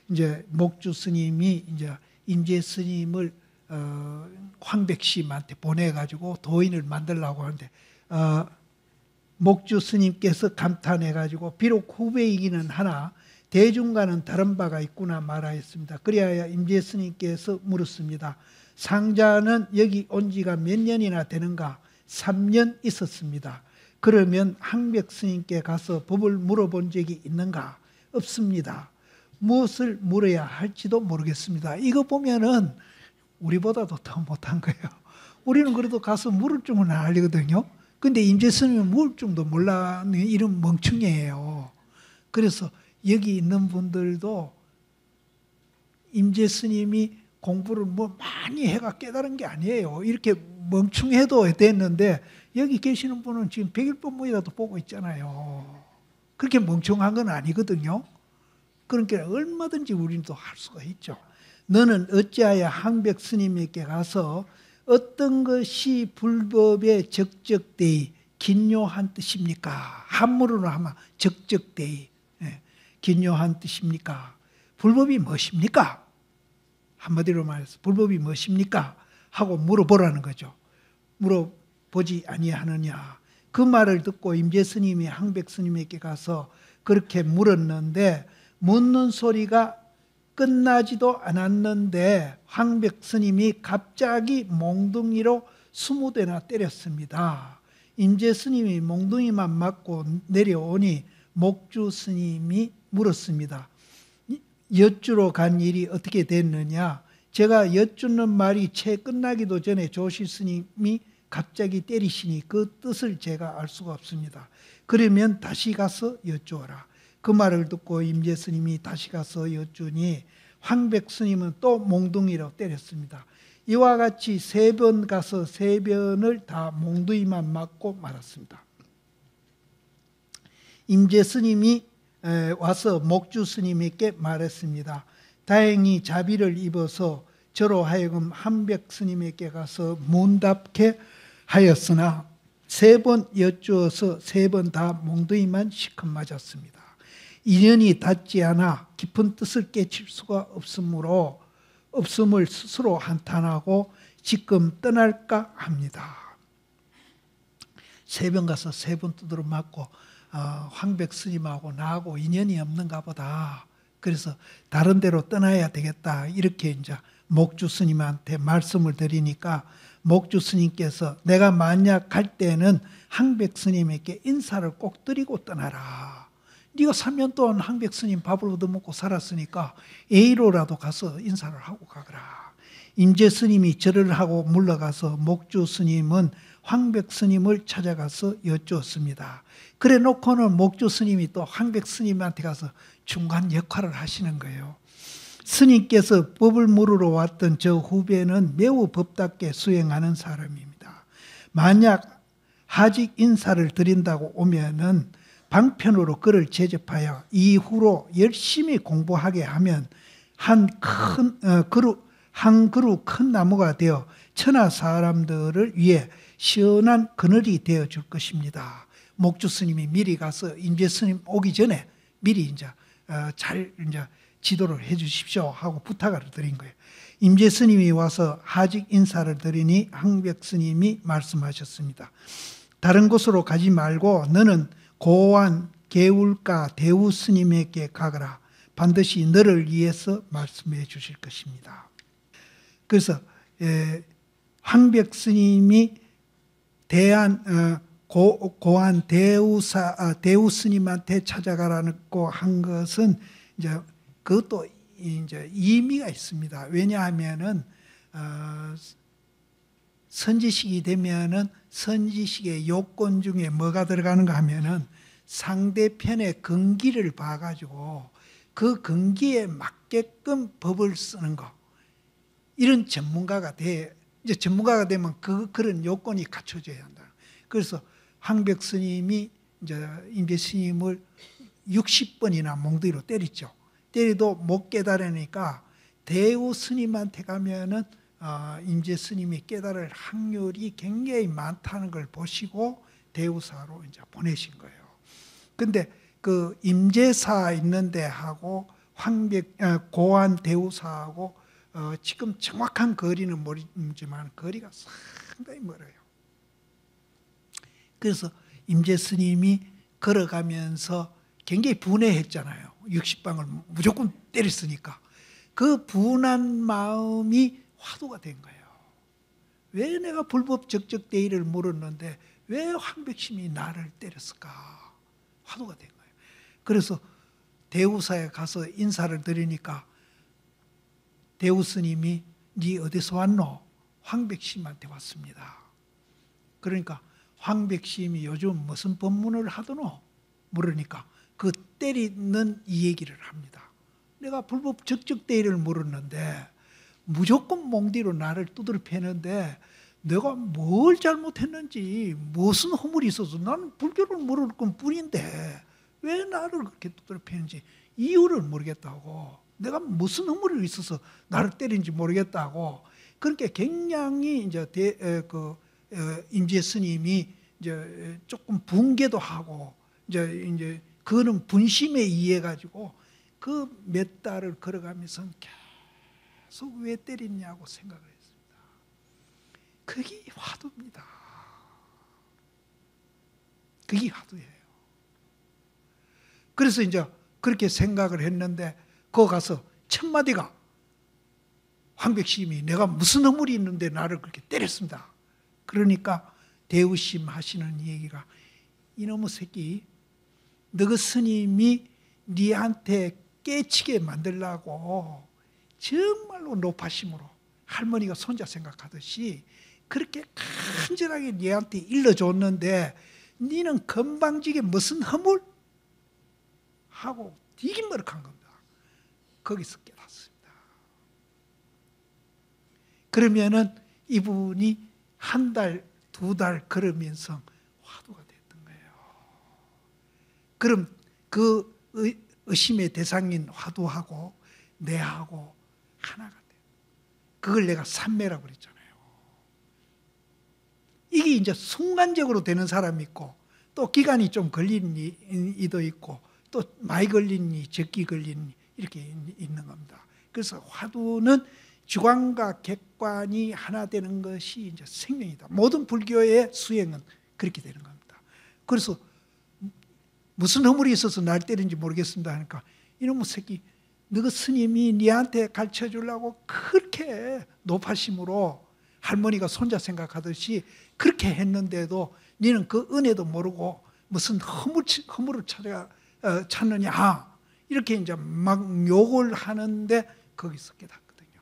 이제 목주 스님이 이제 임재 스님을 황백심한테 보내가지고 도인을 만들려고 하는데 목주 스님께서 감탄해가지고 비록 후배이기는 하나 대중과는 다른 바가 있구나 말하였습니다. 그리하여 임재 스님께서 물었습니다. 상자는 여기 온 지가 몇 년이나 되는가? 3년 있었습니다. 그러면 황백 스님께 가서 법을 물어본 적이 있는가? 없습니다. 무엇을 물어야 할지도 모르겠습니다. 이거 보면은 우리보다도 더 못한 거예요. 우리는 그래도 가서 물을 줄은 알거든요. 근데 임재 스님은 물을 줄도 몰라는 이런 멍충이에요. 그래서 여기 있는 분들도 임재 스님이 공부를 뭐 많이 해가 깨달은 게 아니에요. 이렇게 멍충해도 됐는데 여기 계시는 분은 지금 백일법문이라도 보고 있잖아요. 그렇게 멍청한 건 아니거든요. 그러니까 얼마든지 우리는 또 할 수가 있죠. 너는 어찌하여 황백 스님에게 가서 어떤 것이 불법에 적적되이 긴요한 뜻입니까? 한문으로 하면 적적되이 긴요한 뜻입니까? 불법이 무엇입니까? 한마디로 말해서 불법이 무엇입니까? 하고 물어보라는 거죠. 물어보지 아니하느냐. 그 말을 듣고 임재 스님이 황백 스님에게 가서 그렇게 물었는데 묻는 소리가 끝나지도 않았는데 황백 스님이 갑자기 몽둥이로 20대나 때렸습니다. 임재 스님이 몽둥이만 맞고 내려오니 목주 스님이 물었습니다. 엿주러 간 일이 어떻게 됐느냐? 제가 엿주는 말이 채 끝나기도 전에 조실 스님이 갑자기 때리시니 그 뜻을 제가 알 수가 없습니다. 그러면 다시 가서 엿주어라. 그 말을 듣고 임재 스님이 다시 가서 엿주니 황백 스님은 또 몽둥이로 때렸습니다. 이와 같이 3번 가서 3번을 다 몽둥이만 맞고 말았습니다. 임재 스님이 와서 목주 스님에게 말했습니다. 다행히 자비를 입어서 저로 하여금 황백 스님에게 가서 문답케 하였으나 3번 여쭈어서 3번 다 몽둥이만 시컷 맞았습니다. 인연이 닿지 않아 깊은 뜻을 깨칠 수가 없음을 스스로 한탄하고 지금 떠날까 합니다. 3번 가서 3번 두드려 맞고 황백 스님하고 나하고 인연이 없는가 보다. 그래서 다른 데로 떠나야 되겠다. 이렇게 이제 목주 스님한테 말씀을 드리니까 목주 스님께서 내가 만약 갈 때는 황백 스님에게 인사를 꼭 드리고 떠나라. 네가 3년 동안 황백 스님 밥을 얻어먹고 살았으니까 A로라도 가서 인사를 하고 가거라. 임재 스님이 절을 하고 물러가서 목주 스님은 황백 스님을 찾아가서 여쭈었습니다. 그래 놓고는 목주 스님이 또 황백 스님한테 가서 중간 역할을 하시는 거예요. 스님께서 법을 물으러 왔던 저 후배는 매우 법답게 수행하는 사람입니다. 만약 하직 인사를 드린다고 오면은 방편으로 그를 제접하여 이후로 열심히 공부하게 하면 한 그루 큰 나무가 되어 천하 사람들을 위해 시원한 그늘이 되어 줄 것입니다. 목주 스님이 미리 가서 임재 스님 오기 전에 미리 이제 잘 이제 지도를 해 주십시오 하고 부탁을 드린 거예요. 임재 스님이 와서 하직 인사를 드리니 황백 스님이 말씀하셨습니다. 다른 곳으로 가지 말고 너는 고안 개울가 대우 스님에게 가거라. 반드시 너를 위해서 말씀해 주실 것입니다. 그래서 황백 스님이 고안 대우 스님한테 찾아가라고 한 것은 이제 그것도 이제 의미가 있습니다. 왜냐하면은 선지식이 되면은 선지식의 요건 중에 뭐가 들어가는가 하면은 상대편의 근기를 봐가지고 그 근기에 맞게끔 법을 쓰는 거. 이런 전문가가 이제 전문가가 되면 그런 요건이 갖춰져야 한다. 그래서 황백 스님이 이제 임재 스님을 60번이나 몽둥이로 때렸죠. 때려도 못 깨달으니까 대우 스님한테 가면은 임재 스님이 깨달을 확률이 굉장히 많다는 걸 보시고 대우사로 이제 보내신 거예요. 근데 그 임재사 있는 데하고 고안 대우사하고 지금 정확한 거리는 모르지만 거리가 상당히 멀어요. 그래서 임재 스님이 걸어가면서 굉장히 분해했잖아요. 60방을 무조건 때렸으니까. 그 분한 마음이 화두가 된 거예요. 왜 내가 불법 적적대의를 물었는데 왜 황백심이 나를 때렸을까? 화두가 된 거예요. 그래서 대우사에 가서 인사를 드리니까 대우 스님이 네 어디서 왔노? 황백심한테 왔습니다. 그러니까 황백심이 요즘 무슨 법문을 하더노? 물으니까 그 때리는 이 얘기를 합니다. 내가 불법 적적대의를 물었는데 무조건 몽디로 나를 두드려 패는데 내가 뭘 잘못했는지 무슨 허물이 있어서 나는 불교를 물을 건 뿐인데 왜 나를 그렇게 두드려 패는지 이유를 모르겠다고, 내가 무슨 허물이 있어서 나를 때린지 모르겠다고. 그렇게 굉장히 이제 임재 스님이 이제 조금 붕괴도 하고 이제 그거는 분심에 의해 가지고 그 몇 달을 걸어가면서 계속 왜 때리냐고 생각을 했습니다. 그게 화두입니다. 그게 화두예요. 그래서 이제 그렇게 생각을 했는데 거기 가서 첫 마디가 황백심이 내가 무슨 허물이 있는데 나를 그렇게 때렸습니다. 그러니까 대우심 하시는 얘기가 이놈의 새끼, 너그 스님이 니한테 깨치게 만들라고 정말로 높아심으로 할머니가 손자 생각하듯이 그렇게 간절하게 니한테 일러줬는데 니는 건방지게 무슨 허물? 하고 디긴머럭한 겁니다. 거기서 깨닫습니다. 그러면은 이분이 한 달, 두 달 걸으면서 화두가 됐던 거예요. 그럼 그 의심의 대상인 화두하고 내하고 하나가 돼요. 그걸 내가 삼매라고 그랬잖아요. 이게 이제 순간적으로 되는 사람이 있고 또 기간이 좀 걸린 이도 있고 또 많이 걸린 이, 적게 걸린 이렇게 있는 겁니다. 그래서 화두는 주관과 객관이 하나 되는 것이 이제 생명이다. 모든 불교의 수행은 그렇게 되는 겁니다. 그래서 무슨 허물이 있어서 날 때린지 모르겠습니다 하니까 이놈의 새끼, 너그 스님이 니한테 가르쳐 주려고 그렇게 높아심으로 할머니가 손자 생각하듯이 그렇게 했는데도 니는 그 은혜도 모르고 무슨 허물을 찾느냐 이렇게 이제 막 욕을 하는데 거기서 깨닫거든요.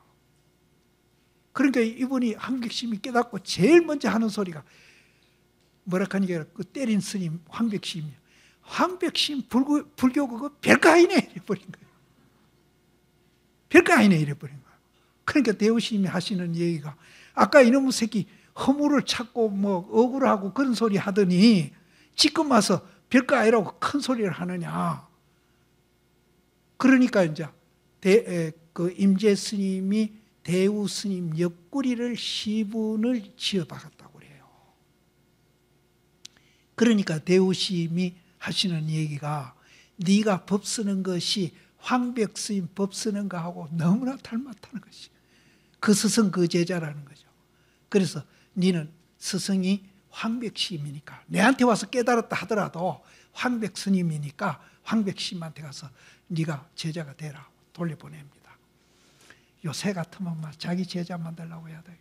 그러니까 이분이 황백심이 깨닫고 제일 먼저 하는 소리가 뭐라 하니까 그 때린 스님 황백심이 황백심 불교 그거 별거 아니네 이래버린 거예요. 별거 아니네 이래버린 거예요. 그러니까 대우스님이 하시는 얘기가 아까 이놈의 새끼 허물을 찾고 뭐 억울하고 그런 소리 하더니 지금 와서 별거 아니라고 큰 소리를 하느냐. 그러니까 이제 그 임재 스님이 대우 스님 옆구리를 시분을 지어박았다고 그래요. 그러니까 대우 스님이 하시는 얘기가 네가 법 쓰는 것이 황백 스님 법 쓰는 거하고 너무나 닮았다는 것이 그 스승 그 제자라는 거죠. 그래서 너는 스승이 황백 스님이니까 내한테 와서 깨달았다 하더라도 황백 스님이니까 황백 스님한테 가서 네가 제자가 되라 돌려보냅니다. 요새 같으면 막 자기 제자 만들려고 해야 돼.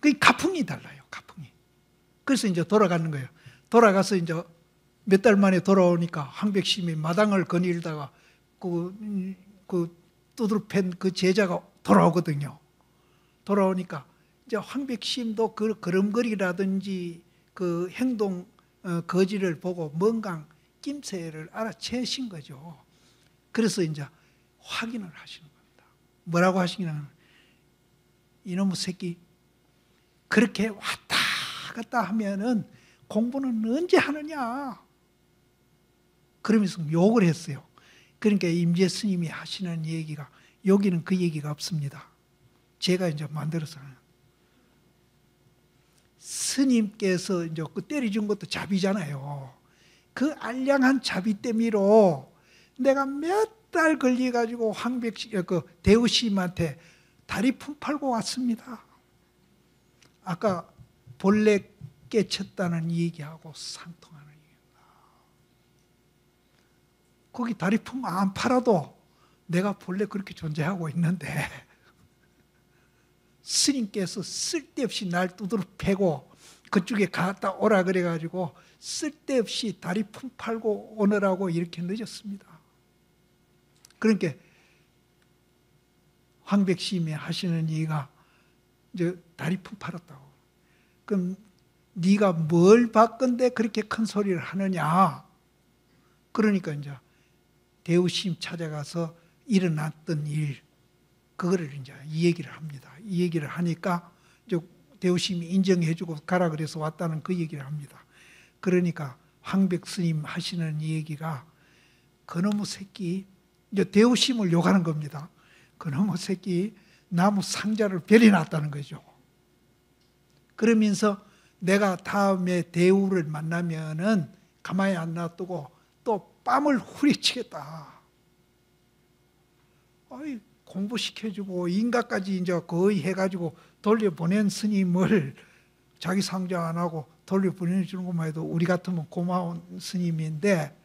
그 가풍이 달라요. 가풍이. 그래서 이제 돌아가는 거예요. 돌아가서 이제 몇 달 만에 돌아오니까 황백심이 마당을 거닐다가 그 두드러 팬 그 제자가 돌아오거든요. 돌아오니까 이제 황백심도 그 걸음걸이라든지 그 행동 거지를 보고 뭔가 낌새를 알아채신 거죠. 그래서 이제 확인을 하시는 겁니다. 뭐라고 하시냐면 이놈의 새끼 그렇게 왔다 갔다 하면은 공부는 언제 하느냐. 그러면서 욕을 했어요. 그러니까 임재 스님이 하시는 얘기가 여기는 그 얘기가 없습니다. 제가 이제 만들어서 스님께서 이제 그 때려준 것도 자비잖아요. 그 알량한 자비 때미로 내가 몇 달 걸려가지고 그 대우스님한테 다리 품 팔고 왔습니다. 아까 본래 깨쳤다는 얘기하고 상통하는 얘기입니다. 거기 다리 품 안 팔아도 내가 본래 그렇게 존재하고 있는데 스님께서 쓸데없이 날 두드러 패고 그쪽에 갔다 오라 그래가지고 쓸데없이 다리 품 팔고 오느라고 이렇게 늦었습니다. 그러니까 황백심이 하시는 얘기가 이제 다리 품 팔았다고. 그럼 네가 뭘 받건데 그렇게 큰 소리를 하느냐. 그러니까 이제 대우심 찾아가서 일어났던 일, 그거를 이제 이 얘기를 합니다. 이 얘기를 하니까 이제 대우심이 인정해주고 가라 그래서 왔다는 그 얘기를 합니다. 그러니까 황백 스님 하시는 이 얘기가 그놈의 새끼, 이제 대우심을 욕하는 겁니다. 그놈의 새끼 나무 상자를 베려놨다는 거죠. 그러면서 내가 다음에 대우를 만나면은 가만히 안 놔두고 또 뺨을 후리치겠다. 아이, 공부시켜주고 인가까지 이제 거의 해가지고 돌려보낸 스님을 자기 상자 안 하고 돌려보내주는 것만 해도 우리 같으면 고마운 스님인데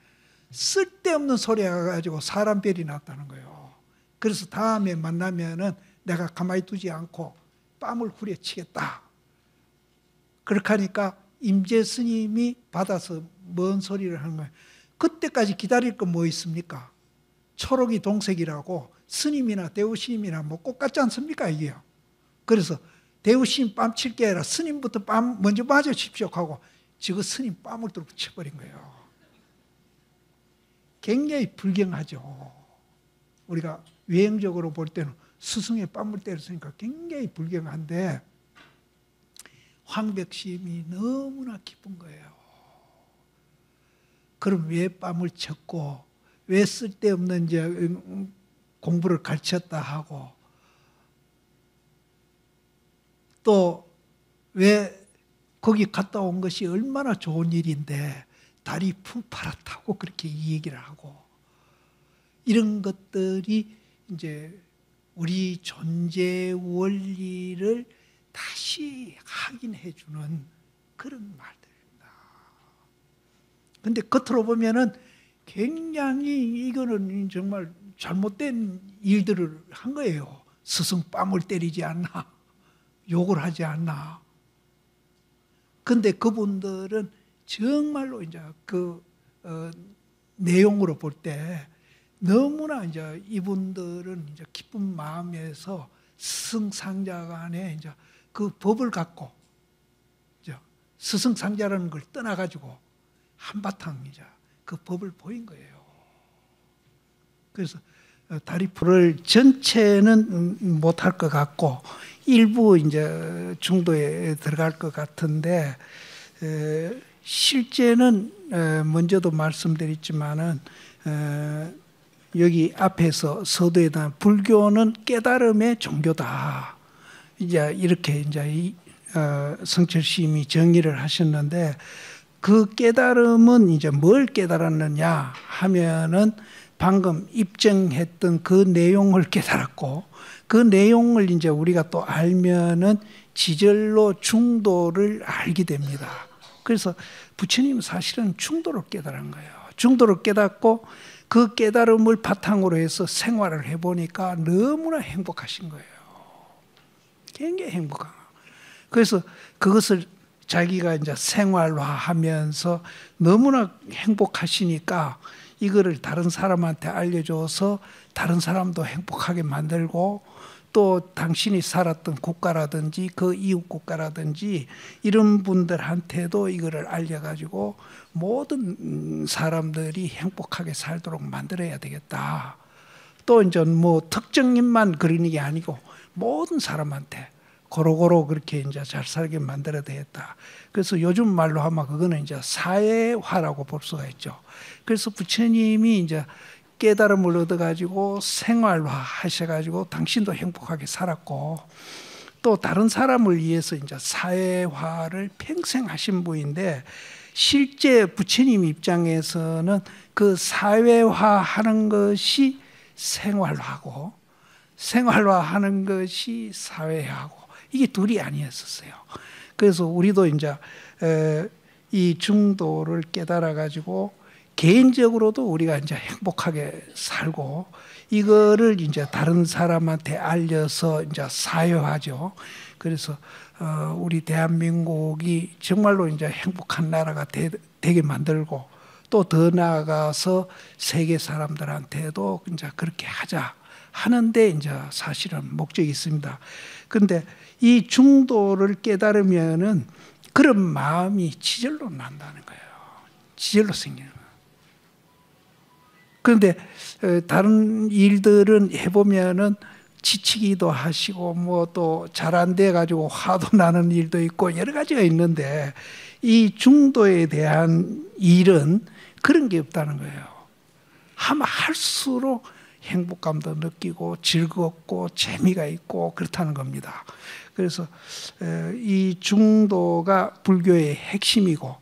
쓸데없는 소리 해가지고 사람 별이 났다는 거예요. 그래서 다음에 만나면은 내가 가만히 두지 않고 뺨을 후려치겠다. 그렇게 하니까 임재 스님이 받아서 뭔 소리를 하는 거예요. 그때까지 기다릴 건 뭐 있습니까? 초록이 동색이라고 스님이나 대우스님이나 뭐 똑같지 않습니까 이게요. 그래서 대우스님 뺨 칠 게 아니라 스님부터 뺨 먼저 맞아 칩시오 하고 지금 스님 뺨을 뚫고 쳐버린 거예요. 굉장히 불경하죠. 우리가 외형적으로 볼 때는 스승의 뺨을 때렸으니까 굉장히 불경한데 황백심이 너무나 기쁜 거예요. 그럼 왜 뺨을 쳤고 왜 쓸데없는 이제 공부를 가르쳤다 하고 또 왜 거기 갔다 온 것이 얼마나 좋은 일인데 달이 풍파랗다고 그렇게 이 얘기를 하고 이런 것들이 이제 우리 존재 원리를 다시 확인해 주는 그런 말들입니다. 근데 겉으로 보면은 굉장히 이거는 정말 잘못된 일들을 한 거예요. 스승 뺨을 때리지 않나, 욕을 하지 않나. 근데 그분들은 정말로 이제 그 내용으로 볼 때 너무나 이제 이분들은 이제 기쁜 마음에서 스승상자 간에 이제 그 법을 갖고 이제 스승상자라는 걸 떠나가지고 한바탕 이제 그 법을 보인 거예요. 그래서 다리풀을 전체는 못할 것 같고 일부 이제 중도에 들어갈 것 같은데 실제는 먼저도 말씀드렸지만은 여기 앞에서 서두에 대한 불교는 깨달음의 종교다. 이제 이렇게 이제 성철 스님이 정의를 하셨는데 그 깨달음은 이제 뭘 깨달았느냐 하면은 방금 입증했던 그 내용을 깨달았고 그 내용을 이제 우리가 또 알면은 지절로 중도를 알게 됩니다. 그래서 부처님은 사실은 중도를 깨달은 거예요. 중도를 깨닫고 그 깨달음을 바탕으로 해서 생활을 해보니까 너무나 행복하신 거예요. 굉장히 행복한 거예요. 그래서 그것을 자기가 이제 생활화하면서 너무나 행복하시니까 이거를 다른 사람한테 알려줘서 다른 사람도 행복하게 만들고 또 당신이 살았던 국가라든지 그 이웃 국가라든지 이런 분들한테도 이거를 알려가지고 모든 사람들이 행복하게 살도록 만들어야 되겠다. 또 이제 뭐 특정인만 그러는 게 아니고 모든 사람한테 고루고루 그렇게 이제 잘 살게 만들어야 되겠다. 그래서 요즘 말로 하면 그거는 이제 사회화라고 볼 수가 있죠. 그래서 부처님이 이제 깨달음을 얻어가지고 생활화 하셔가지고 당신도 행복하게 살았고 또 다른 사람을 위해서 이제 사회화를 평생 하신 분인데 실제 부처님 입장에서는 그 사회화하는 것이 생활화고 생활화하는 것이 사회화고 이게 둘이 아니었었어요. 그래서 우리도 이제 이 중도를 깨달아 가지고 개인적으로도 우리가 이제 행복하게 살고 이거를 이제 다른 사람한테 알려서 이제 사회화죠. 그래서 우리 대한민국이 정말로 이제 행복한 나라가 되게 만들고 또 더 나아가서 세계 사람들한테도 이제 그렇게 하자 하는데 이제 사실은 목적이 있습니다. 그런데 이 중도를 깨달으면은 그런 마음이 지절로 난다는 거예요. 지절로 생기는 거예요. 그런데 다른 일들은 해보면은 지치기도 하시고 뭐 또 잘 안 돼 가지고 화도 나는 일도 있고 여러 가지가 있는데 이 중도에 대한 일은 그런 게 없다는 거예요. 하면 할수록 행복감도 느끼고 즐겁고 재미가 있고 그렇다는 겁니다. 그래서 이 중도가 불교의 핵심이고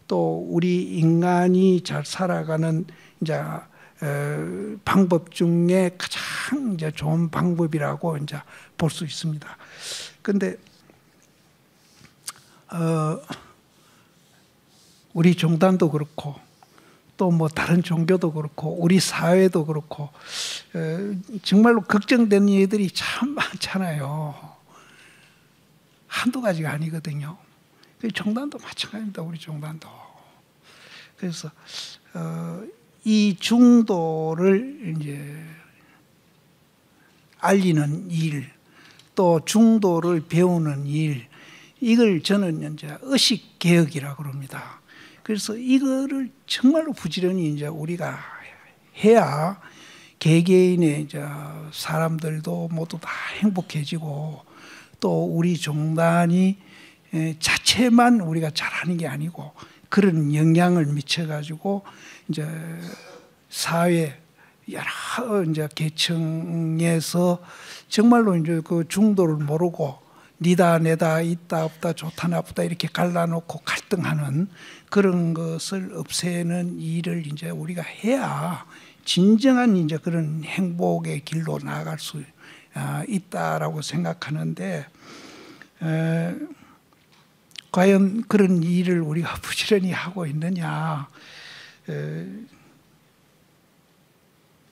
또 우리 인간이 잘 살아가는 이제 방법 중에 가장 이제 좋은 방법이라고 이제 볼 수 있습니다. 그런데 우리 종단도 그렇고 또 뭐 다른 종교도 그렇고 우리 사회도 그렇고 정말로 걱정되는 일들이 참 많잖아요. 한두 가지가 아니거든요. 종단도 마찬가지입니다. 우리 종단도. 그래서 이 중도를 이제 알리는 일, 또 중도를 배우는 일, 이걸 저는 이제 의식 개혁이라고 그럽니다. 그래서 이거를 정말로 부지런히 이제 우리가 해야 개개인의 이제 사람들도 모두 다 행복해지고, 또 우리 종단이 자체만 우리가 잘하는 게 아니고 그런 영향을 미쳐가지고 이제 사회 여러 이제 계층에서 정말로 이제 그 중도를 모르고 니다 내다 있다 없다 좋다 나쁘다 이렇게 갈라놓고 갈등하는 그런 것을 없애는 일을 이제 우리가 해야 진정한 이제 그런 행복의 길로 나아갈 수 있다라고 생각하는데, 과연 그런 일을 우리가 부지런히 하고 있느냐.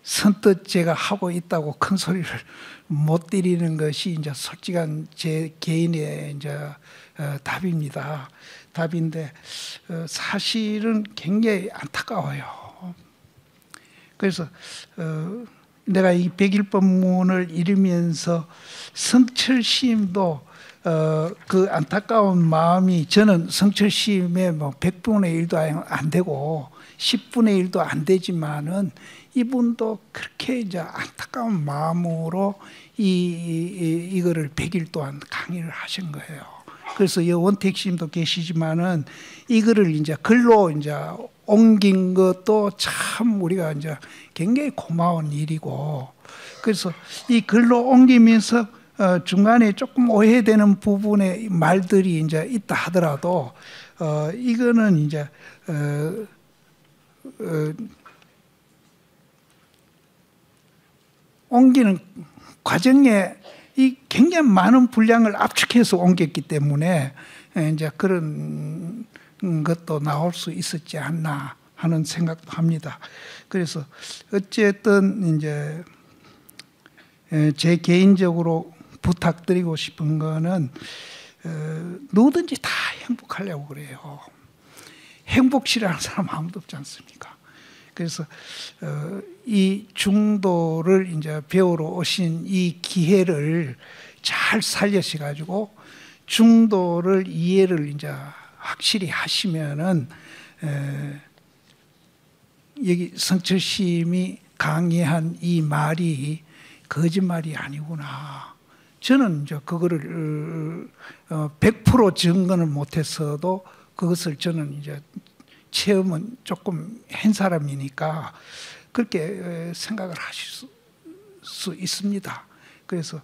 선뜻 제가 하고 있다고 큰 소리를 못 드리는 것이 이제 솔직한 제 개인의 이제 답입니다. 답인데 사실은 굉장히 안타까워요. 그래서 내가 이 백일법문을 읽으면서 성철 시임도 그 안타까운 마음이, 저는 성철 시임의 뭐 100분의 1도 안 되고 10분의 1도 안 되지만은 이분도 그렇게 이제 안타까운 마음으로 이거를 100일 동안 강의를 하신 거예요. 그래서 원택 스님도 계시지만은 이거를 이제 글로 이제 옮긴 것도 참 우리가 이제 굉장히 고마운 일이고, 그래서 이 글로 옮기면서 중간에 조금 오해되는 부분의 말들이 이제 있다 하더라도 이거는 이제 옮기는 과정에 이 굉장히 많은 분량을 압축해서 옮겼기 때문에 이제 그런 것도 나올 수 있었지 않나 하는 생각도 합니다. 그래서 어쨌든 이제 제 개인적으로 부탁드리고 싶은 거는 누구든지 다 행복하려고 그래요. 행복 싫어하는 사람 아무도 없지 않습니까? 그래서 이 중도를 이제 배우러 오신 이 기회를 잘 살려서 가지고 중도를 이해를 이제 확실히 하시면은 여기 성철 스님이 강의한 이 말이 거짓말이 아니구나. 저는 이제 그거를 100% 증거는 못했어도 그것을 저는 이제 체험은 조금 한 사람이니까 그렇게 생각을 하실 수 있습니다. 그래서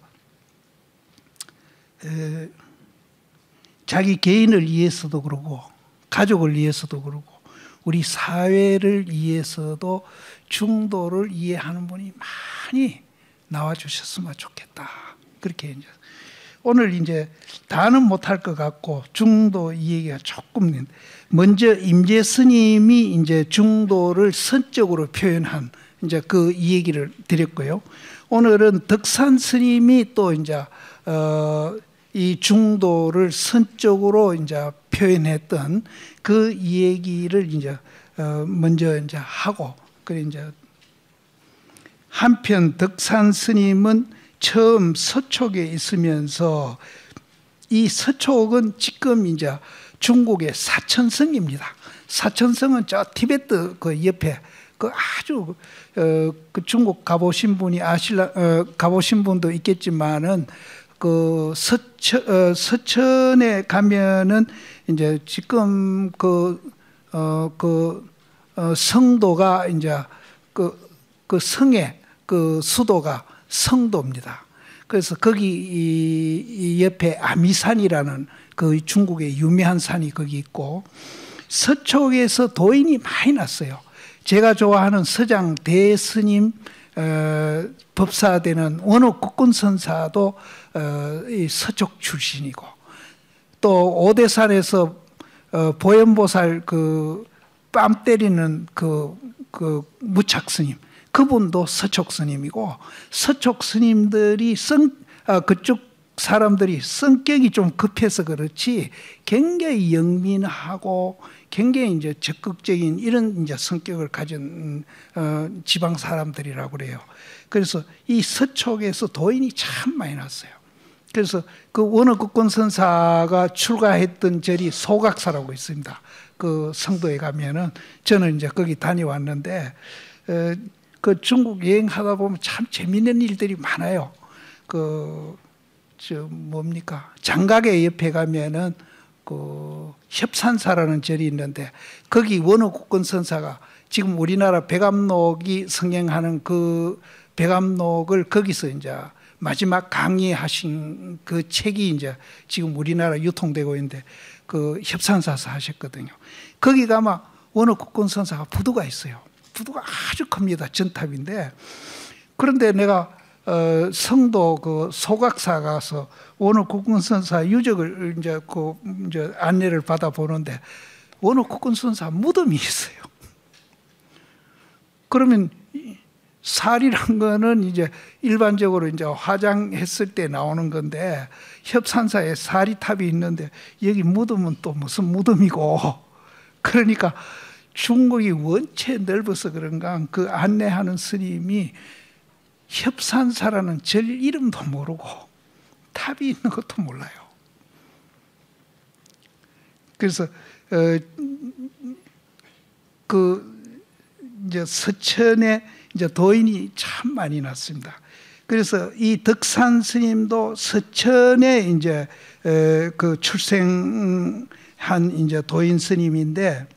자기 개인을 위해서도 그러고 가족을 위해서도 그러고 우리 사회를 위해서도 중도를 이해하는 분이 많이 나와 주셨으면 좋겠다. 그렇게 이제 오늘 이제 다는 못할 것 같고 중도 이 얘기가 조금, 먼저 임재 스님이 이제 중도를 선적으로 표현한 이제 그 이 얘기를 드렸고요. 오늘은 덕산 스님이 또 이제 이 중도를 선적으로 이제 표현했던 그 이 얘기를 이제 먼저 이제 하고, 그래 이제 한편 덕산 스님은 처음 서촉에 있으면서, 이 서촉은 지금 이제 중국의 사천성입니다. 사천성은 저 티베트 그 옆에 그 아주 그 중국 가보신 분이 가보신 분도 있겠지만은 그 서천에 가면은 이제 지금 성도가 이제 그 성의 그 수도가 성도입니다. 그래서 거기 이 옆에 아미산이라는 그 중국의 유명한 산이 거기 있고, 서촉에서 도인이 많이 났어요. 제가 좋아하는 서장 대스님 법사되는 원호 국군선사도 이 서촉 출신이고, 또 오대산에서 보현보살 그 뺨 때리는 그 무착 스님, 그분도 서촉 스님이고, 서촉 스님들이 그쪽 사람들이 성격이 좀 급해서 그렇지 굉장히 영민하고 굉장히 이제 적극적인 이런 이제 성격을 가진 지방 사람들이라고 그래요. 그래서 이 서촉에서 도인이 참 많이 났어요. 그래서 그 원어국권 선사가 출가했던 절이 소각사라고 있습니다. 그 성도에 가면은 저는 이제 거기 다녀왔는데 그 중국 여행하다 보면 참 재미있는 일들이 많아요. 뭡니까? 장가게 옆에 가면은 그 협산사라는 절이 있는데 거기 원어국권 선사가 지금 우리나라 백암록이 성행하는 그 백암록을 거기서 이제 마지막 강의하신 그 책이 이제 지금 우리나라 유통되고 있는데 그 협산사에서 하셨거든요. 거기 가면 원어국권 선사가 부두가 있어요. 부두가 아주 큽니다. 전탑인데 그런데 내가 성도 그 소각사 가서 원어국권 선사 유적을 이제 안내를 받아 보는데 원어국권 선사 무덤이 있어요. 그러면 살이란 거는 이제 일반적으로 이제 화장했을 때 나오는 건데 협산사에 사리탑이 있는데 여기 무덤은 또 무슨 무덤이고, 그러니까 중국이 원체 넓어서 그런가 그 안내하는 스님이 협산사라는 절 이름도 모르고 탑이 있는 것도 몰라요. 그래서 이제 서천에 이제 도인이 참 많이 났습니다. 그래서 이 덕산 스님도 서천에 이제 그 출생한 이제 도인 스님인데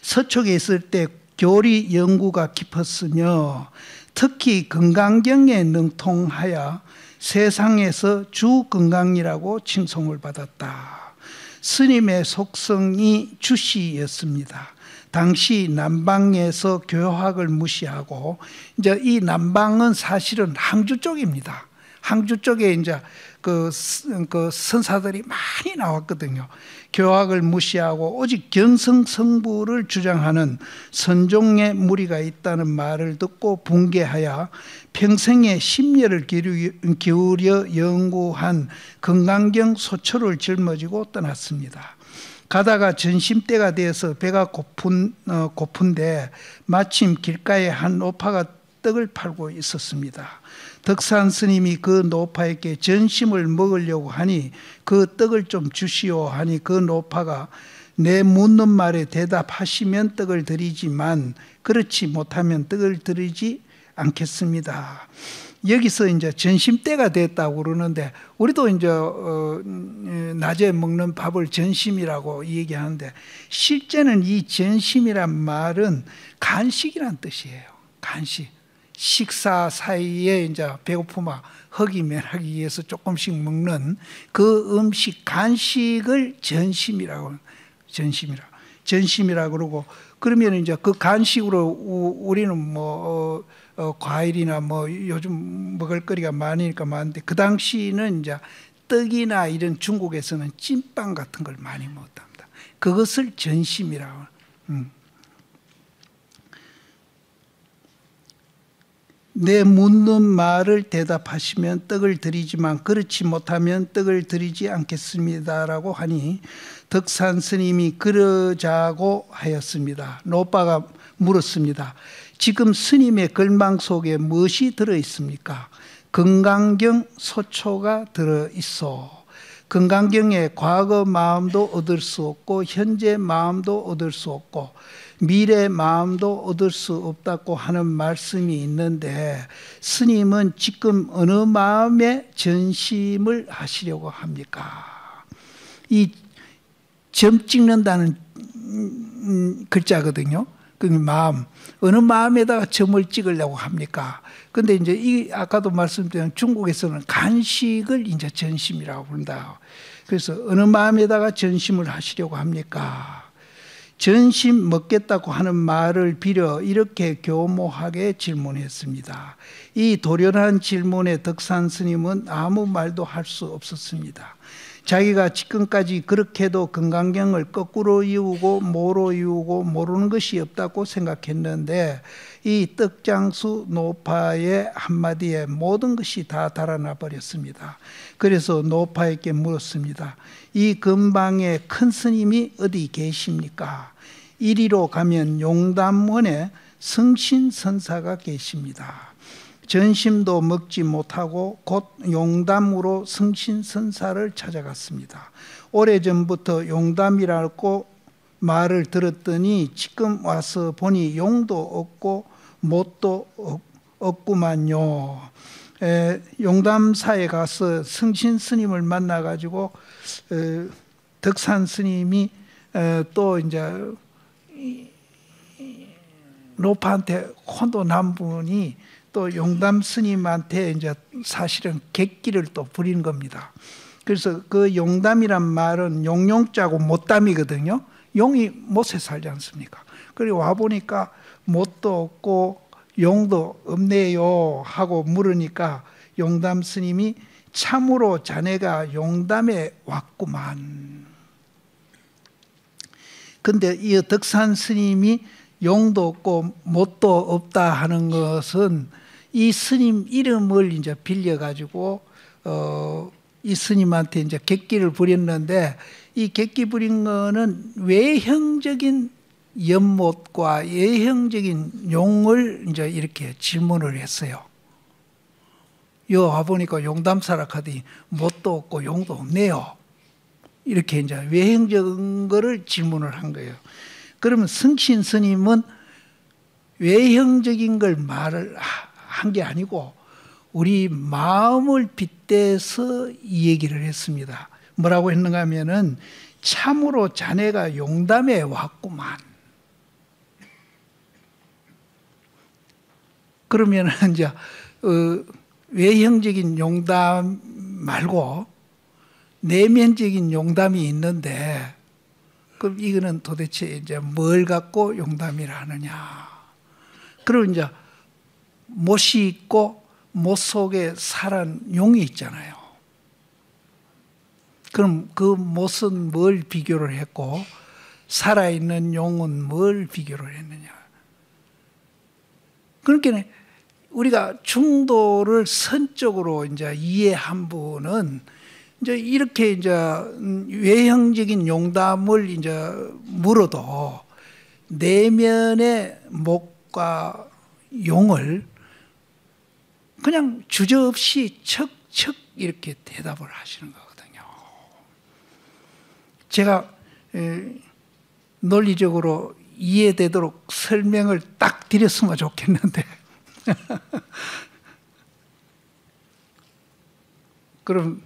서촉에 있을 때 교리 연구가 깊었으며 특히 건강경에 능통하여 세상에서 주건강이라고 칭송을 받았다. 스님의 속성이 주시였습니다. 당시 남방에서 교학을 무시하고 이제 이 남방은 사실은 항주 쪽입니다. 항주 쪽에 이제 그 선사들이 많이 나왔거든요. 교학을 무시하고 오직 견성성부를 주장하는 선종의 무리가 있다는 말을 듣고 붕괴하여 평생의 심려를 기울여 연구한 건강경 소초를 짊어지고 떠났습니다. 가다가 점심때가 되어서 배가 고픈데 마침 길가에 한 노파가 떡을 팔고 있었습니다. 덕산 스님이 그 노파에게 전심을 먹으려고 하니 그 떡을 좀 주시오 하니 그 노파가 내 묻는 말에 대답하시면 떡을 드리지만 그렇지 못하면 떡을 드리지 않겠습니다. 여기서 이제 전심때가 됐다고 그러는데 우리도 이제 낮에 먹는 밥을 전심이라고 얘기하는데 실제는 이 전심이란 말은 간식이란 뜻이에요. 간식. 식사 사이에 이제 배고픔아 허기 면하기 위해서 조금씩 먹는 그 음식 간식을 전심이라고 그러고, 그러면 이제 그 간식으로 우리는 뭐 과일이나 뭐 요즘 먹을거리가 많으니까 많은데 그 당시는 이제 떡이나 이런 중국에서는 찐빵 같은 걸 많이 먹었답니다. 그것을 전심이라고. 내 묻는 말을 대답하시면 떡을 드리지만 그렇지 못하면 떡을 드리지 않겠습니다라고 하니 덕산 스님이 그러자고 하였습니다. 노빠가 물었습니다. 지금 스님의 글망 속에 무엇이 들어있습니까? 건강경 소초가 들어있어. 건강경에 과거 마음도 얻을 수 없고 현재 마음도 얻을 수 없고 미래 마음도 얻을 수 없다고 하는 말씀이 있는데 스님은 지금 어느 마음에 전심을 하시려고 합니까? 이 점 찍는다는 글자거든요. 그 마음, 어느 마음에다가 점을 찍으려고 합니까? 근데 이제 이 아까도 말씀드린 중국에서는 간식을 이제 전심이라고 부른다. 그래서 어느 마음에다가 전심을 하시려고 합니까? 전심 먹겠다고 하는 말을 빌어 이렇게 교모하게 질문했습니다. 이 도련한 질문에 덕산 스님은 아무 말도 할 수 없었습니다. 자기가 지금까지 그렇게도 금강경을 거꾸로 이루고 뭐로 이루고 모르는 것이 없다고 생각했는데 이 떡장수 노파의 한마디에 모든 것이 다 달아나 버렸습니다. 그래서 노파에게 물었습니다. 이 근방에 큰 스님이 어디 계십니까? 이리로 가면 용담원에 성신선사가 계십니다. 전심도 먹지 못하고 곧 용담으로 성신선사를 찾아갔습니다. 오래전부터 용담이라고 말을 들었더니 지금 와서 보니 용도 없고 못도 없구만요. 용담사에 가서 성신 스님을 만나가지고 덕산 스님이 또 이제 노파한테 혼도 난 분이 또 용담 스님한테 이제 사실은 객기를 또 부린 겁니다. 그래서 그 용담이란 말은 용용자고 못담이거든요. 용이 못에 살지 않습니까? 그리고 와보니까 못도 없고 용도 없네요 하고 물으니까 용담 스님이 참으로 자네가 용담에 왔구만. 근데 이 덕산 스님이 용도 없고 못도 없다 하는 것은 이 스님 이름을 이제 빌려가지고 이 스님한테 이제 객기를 부렸는데 이 객기 부린 거는 외형적인 연못과 외형적인 용을 이제 이렇게 질문을 했어요. 여 와보니까 용담사라 하더니 못도 없고 용도 없네요. 이렇게 이제 외형적인 거를 질문을 한 거예요. 그러면 성신 스님은 외형적인 걸 말을 한 게 아니고 우리 마음을 빗대서 이 얘기를 했습니다. 뭐라고 했는가 하면은 참으로 자네가 용담에 왔구만. 그러면 이제 외형적인 용담 말고 내면적인 용담이 있는데 그럼 이거는 도대체 이제 뭘 갖고 용담이라 하느냐? 그리고 이제 못이 있고 못 속에 살은 용이 있잖아요. 그럼 그 못은 뭘 비교를 했고 살아있는 용은 뭘 비교를 했느냐? 그러니까 우리가 중도를 선적으로 이제 이해한 분은 이제 이렇게 이제 외형적인 용담을 이제 물어도 내면의 목과 용을 그냥 주저없이 척척 이렇게 대답을 하시는 거거든요. 제가 논리적으로 이해되도록 설명을 딱 드렸으면 좋겠는데 그럼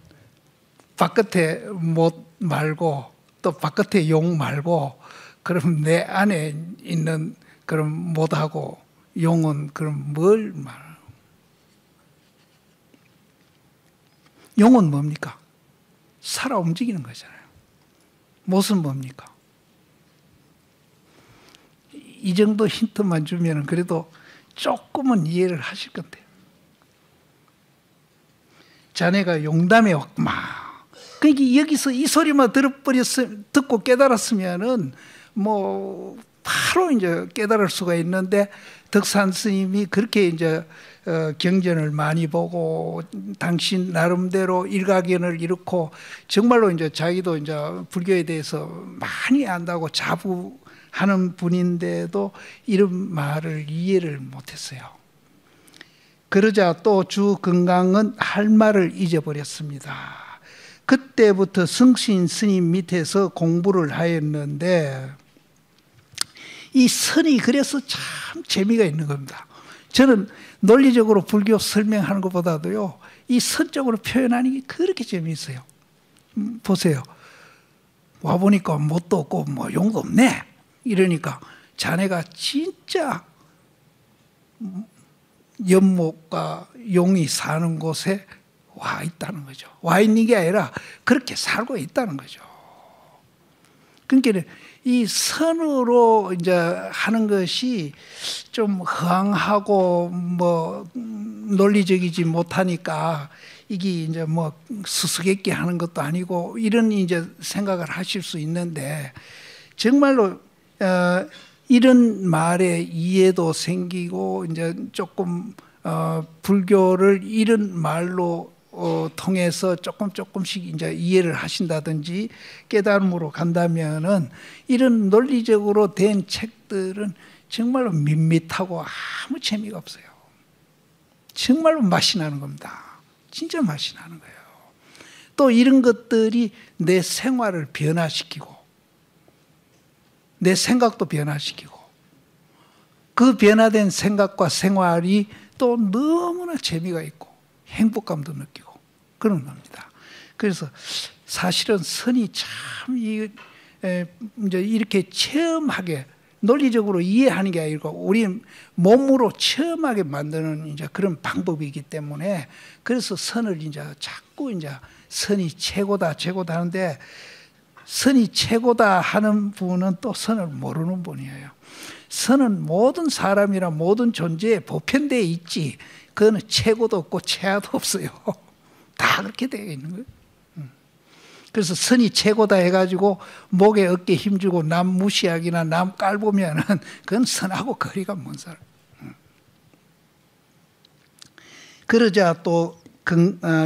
바깥에 못 말고 또 바깥에 용 말고 그럼 내 안에 있는 그런 못하고 용은 그럼 뭘 말해요? 용은 뭡니까? 살아 움직이는 거잖아요. 못은 뭡니까? 이 정도 힌트만 주면 그래도 조금은 이해를 하실 건데요. 자네가 용담에 왔구만. 그러니까 여기서 이 소리만 듣고 깨달았으면은 뭐 바로 이제 깨달을 수가 있는데 덕산 스님이 그렇게 이제 경전을 많이 보고 당신 나름대로 일가견을 잃고 정말로 이제 자기도 이제 불교에 대해서 많이 안다고 자부하는 분인데도 이런 말을 이해를 못했어요. 그러자 또 주 건강은 할 말을 잊어버렸습니다. 그때부터 성신 스님 밑에서 공부를 하였는데 이 선이 그래서 참 재미가 있는 겁니다. 저는 논리적으로 불교 설명하는 것보다도요 이 선적으로 표현하는 게 그렇게 재미있어요. 보세요. 와보니까 못도 없고 뭐 용도 없네 이러니까 자네가 진짜 연못과 용이 사는 곳에 와 있다는 거죠. 와 있는 게 아니라 그렇게 살고 있다는 거죠. 그러니까 이 선으로 이제 하는 것이 좀 허황하고 뭐 논리적이지 못하니까 이게 이제 뭐 수수께끼 하는 것도 아니고 이런 이제 생각을 하실 수 있는데, 정말로 이런 말에 이해도 생기고 이제 조금 불교를 이런 말로 통해서 조금씩 이제 이해를 하신다든지 깨달음으로 간다면은 이런 논리적으로 된 책들은 정말로 밋밋하고 아무 재미가 없어요. 정말로 맛이 나는 겁니다. 진짜 맛이 나는 거예요. 또 이런 것들이 내 생활을 변화시키고 내 생각도 변화시키고 그 변화된 생각과 생활이 또 너무나 재미가 있고 행복감도 느끼고 그런 겁니다. 그래서 사실은 선이 참 이제 이렇게 체험하게 논리적으로 이해하는 게 아니고 우리 몸으로 체험하게 만드는 이제 그런 방법이기 때문에, 그래서 선을 이제 자꾸 이제 선이 최고다 하는데, 선이 최고다 하는 분은 또 선을 모르는 분이에요. 선은 모든 사람이나 모든 존재에 보편되어 있지, 그거는 최고도 없고 최하도 없어요. 다 그렇게 되어 있는 거예요. 그래서 선이 최고다 해가지고 목에 어깨 힘주고 남 무시하기나 남 깔보면은 그건 선하고 거리가 먼 사람. 그러자 또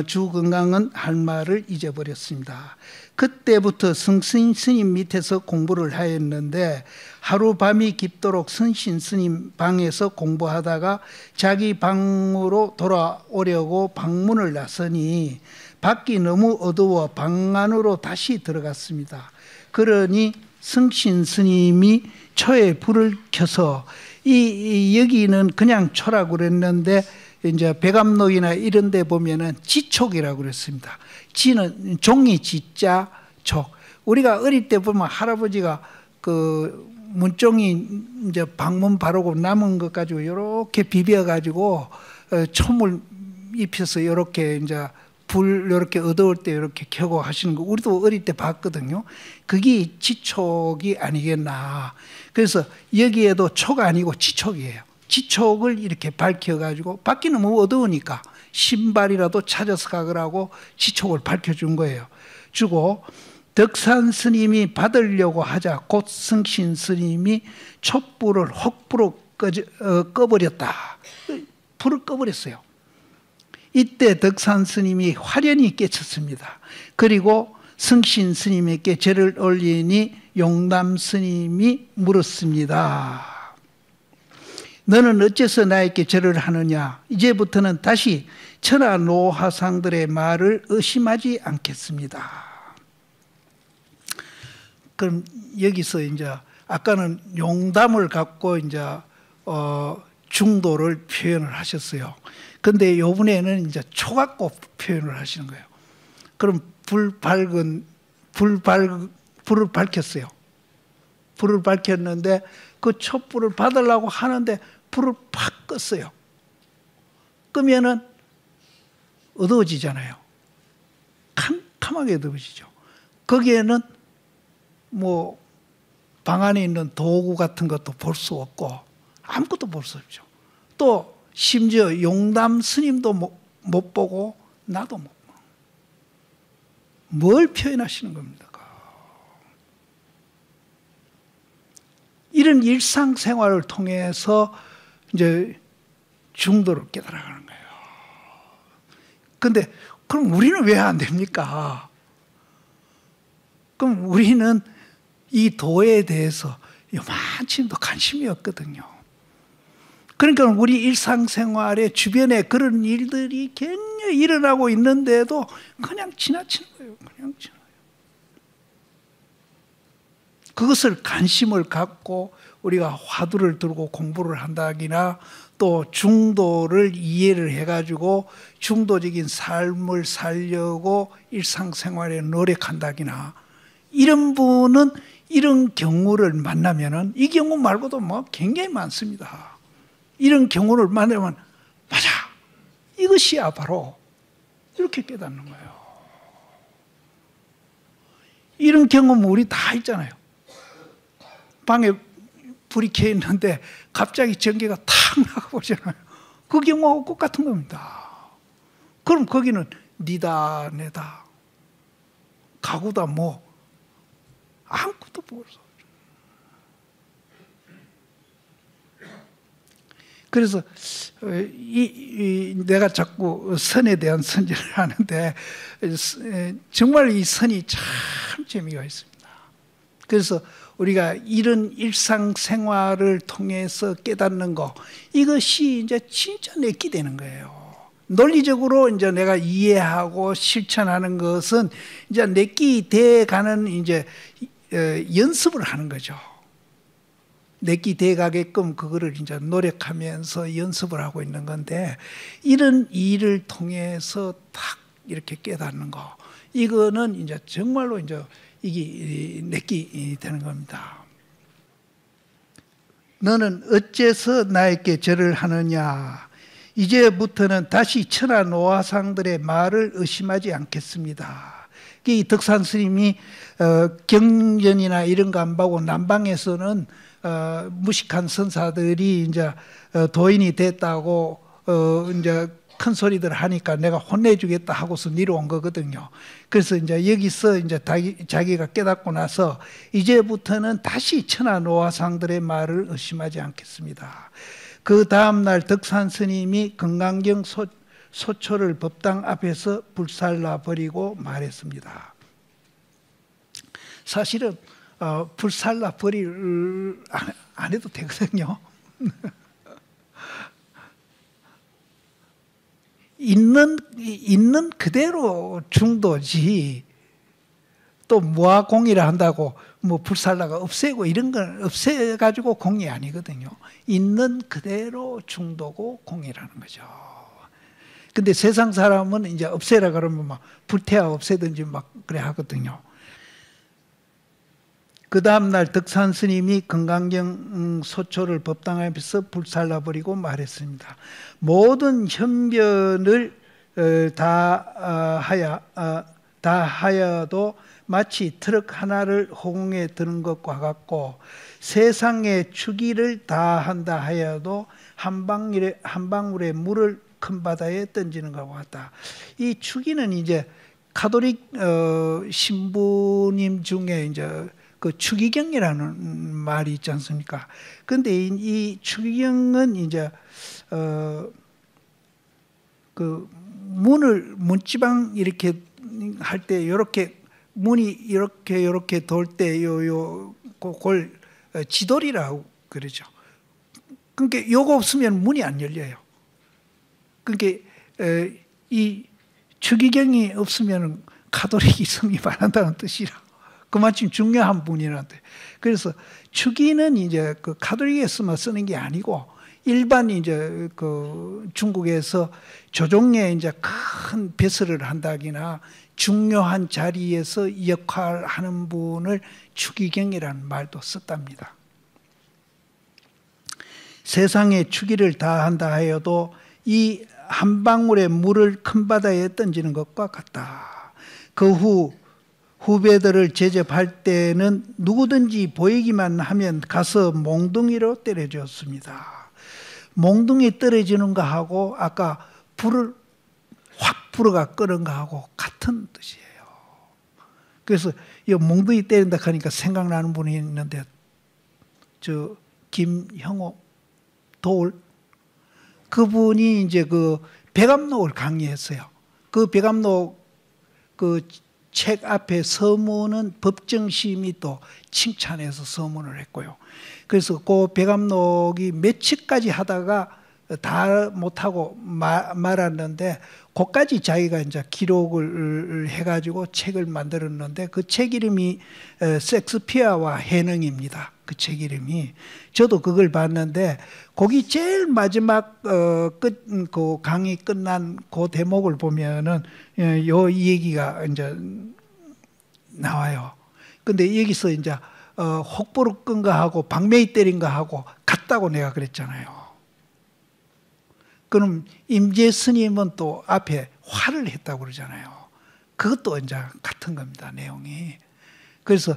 주건강은 할 말을 잊어버렸습니다. 그때부터 성신 스님 밑에서 공부를 하였는데 하루밤이 깊도록 성신 스님 방에서 공부하다가 자기 방으로 돌아오려고 방문을 나서니 밖이 너무 어두워 방 안으로 다시 들어갔습니다. 그러니 성신 스님이 초에 불을 켜서 여기는 그냥 초라고 그랬는데 이제 백암록이나 이런 데 보면은 지촉이라고 그랬습니다. 지는 종이 지자 촉. 우리가 어릴 때 보면 할아버지가 그 문종이 이제 방문 바르고 남은 것 가지고 이렇게 비벼 가지고 촛물 입혀서 이렇게 이제 불 이렇게 어두울 때 이렇게 켜고 하시는 거 우리도 어릴 때 봤거든요. 그게 지촉이 아니겠나. 그래서 여기에도 촉 아니고 지촉이에요. 지촉을 이렇게 밝혀가지고 밖이 너무 어두우니까 신발이라도 찾아서 가거라고 지촉을 밝혀준 거예요. 주고 덕산 스님이 받으려고 하자 곧 성신 스님이 촛불을 혹 꺼버렸다. 불을 꺼버렸어요. 이때 덕산 스님이 화련히 깨쳤습니다. 그리고 성신 스님에게 절을 올리니 용담 스님이 물었습니다. 너는 어째서 나에게 절을 하느냐? 이제부터는 다시 천하 노하상들의 말을 의심하지 않겠습니다. 그럼 여기서 이제 아까는 용담을 갖고 이제 중도를 표현을 하셨어요. 근데 요번에는 이제 초 갖고 표현을 하시는 거예요. 그럼 불을 밝혔어요. 불을 밝혔는데 그 촛불을 받으려고 하는데 불을 팍 껐어요. 끄면은 어두워지잖아요. 캄캄하게 어두워지죠. 거기에는 뭐 방 안에 있는 도구 같은 것도 볼 수 없고 아무것도 볼 수 없죠. 또 심지어 용담 스님도 못 보고 나도 못 보고. 뭘 표현하시는 겁니까? 이런 일상생활을 통해서 이제 중도를 깨달아가는 거예요. 근데 그럼 우리는 왜 안 됩니까? 그럼 우리는 이 도에 대해서 요만치도 관심이 없거든요. 그러니까 우리 일상생활에 주변에 그런 일들이 굉장히 일어나고 있는데도 그냥 지나치는 거예요. 그냥 지나요. 그것을 관심을 갖고 우리가 화두를 들고 공부를 한다기나 또 중도를 이해를 해가지고 중도적인 삶을 살려고 일상생활에 노력한다기나, 이런 분은 이런 경우를 만나면은, 이 경우 말고도 뭐 굉장히 많습니다. 이런 경우를 만나면 맞아, 이것이야 바로, 이렇게 깨닫는 거예요. 이런 경험 우리 다 있잖아요. 방에 불이 켜 있는데 갑자기 전기가 탁 나가버리잖아요. 그 경우하고 똑같은 겁니다. 그럼 거기는 니다 내다 가구다 뭐 아무것도 모르죠. 그래서 내가 자꾸 선에 대한 선전을 하는데 정말 이 선이 참 재미가 있습니다. 그래서 우리가 이런 일상생활을 통해서 깨닫는 거, 이것이 이제 진짜 내게 되는 거예요. 논리적으로 이제 내가 이해하고 실천하는 것은 이제 내게 돼가는 이제 연습을 하는 거죠. 내게 돼가게끔 그거를 이제 노력하면서 연습을 하고 있는 건데, 이런 일을 통해서 딱 이렇게 깨닫는 거, 이거는 이제 정말로 이제 이게 내게 되는 겁니다. 너는 어째서 나에게 절을 하느냐? 이제부터는 다시 천하 노화상들의 말을 의심하지 않겠습니다. 이 덕산 스님이 경전이나 이런 거 안 보고 남방에서는 무식한 선사들이 이제 도인이 됐다고 이제 큰 소리들 하니까 내가 혼내주겠다 하고서 내려온 거거든요. 그래서 이제 여기서 이제 자기가 깨닫고 나서 이제부터는 다시 천하 노화상들의 말을 의심하지 않겠습니다. 그 다음날 덕산 스님이 금강경 소초를 법당 앞에서 불살라 버리고 말했습니다. 사실은 불살라 버릴 안 해도 되거든요. 있는 그대로 중도지, 또 무아공이라 한다고 뭐 불살라가 없애고 이런 건 없애가지고 공이 아니거든요. 있는 그대로 중도고 공이라는 거죠. 근데 세상 사람은 이제 없애라 그러면 막 불태워 없애든지 막 그래 하거든요. 그 다음날 덕산 스님이 금강경 소초를 법당 앞에서 불살라 버리고 말했습니다. 모든 현변을 다 하여도 마치 트럭 하나를 허공에 드는 것과 같고, 세상의 추기를 다 한다 하여도 한 방울의 물을 큰 바다에 던지는 것과 같다. 이 추기는 이제 가톨릭 신부님 중에 이제 그 추기경이라는 말이 있지 않습니까? 근데 이 추기경은 이제 그 문지방 이렇게 할 때 이렇게 문이 이렇게 돌 때 그걸 지돌이라고 그러죠. 그러니까 요거 없으면 문이 안 열려요. 그러니까 이 추기경이 없으면 가톨릭이 성립 안 한다는 뜻이라. 그만큼 중요한 분이란데. 그래서 추기는 이제 그 가톨릭에서만 쓰는 게 아니고 일반 이제 그 중국에서 조정에 이제 큰 배설을 한다기나 중요한 자리에서 역할하는 분을 추기경이라는 말도 썼답니다. 세상의 추기를 다 한다 하여도 이 한 방울의 물을 큰 바다에 던지는 것과 같다. 그 후 후배들을 제접할 때는 누구든지 보이기만 하면 가서 몽둥이로 때려줬습니다. 몽둥이 떨어지는 거하고 아까 불을 확 불어가 끄는 거하고 같은 뜻이에요. 그래서 이 몽둥이 때린다 하니까 생각나는 분이 있는데, 저 김형옥 도울, 그분이 이제 그 백암록을 강의했어요. 그 백암록 그 책 앞에 서문은 법정심이 또 칭찬해서 서문을 했고요. 그래서 그 백암록이 며칠까지 하다가 다 못하고 말았는데, 그까지 자기가 이제 기록을 해가지고 책을 만들었는데, 그 책 이름이 섹스피어와 해능입니다. 그 책 이름이. 저도 그걸 봤는데, 거기 제일 마지막 그 강의 끝난 그 대목을 보면은 이 얘기가 이제 나와요. 근데 여기서 이제 혹부를 끈 거하고 방매이 때린 거하고 같다고 내가 그랬잖아요. 그럼 임재 스님은 또 앞에 화를 했다고 그러잖아요. 그것도 이제 같은 겁니다, 내용이. 그래서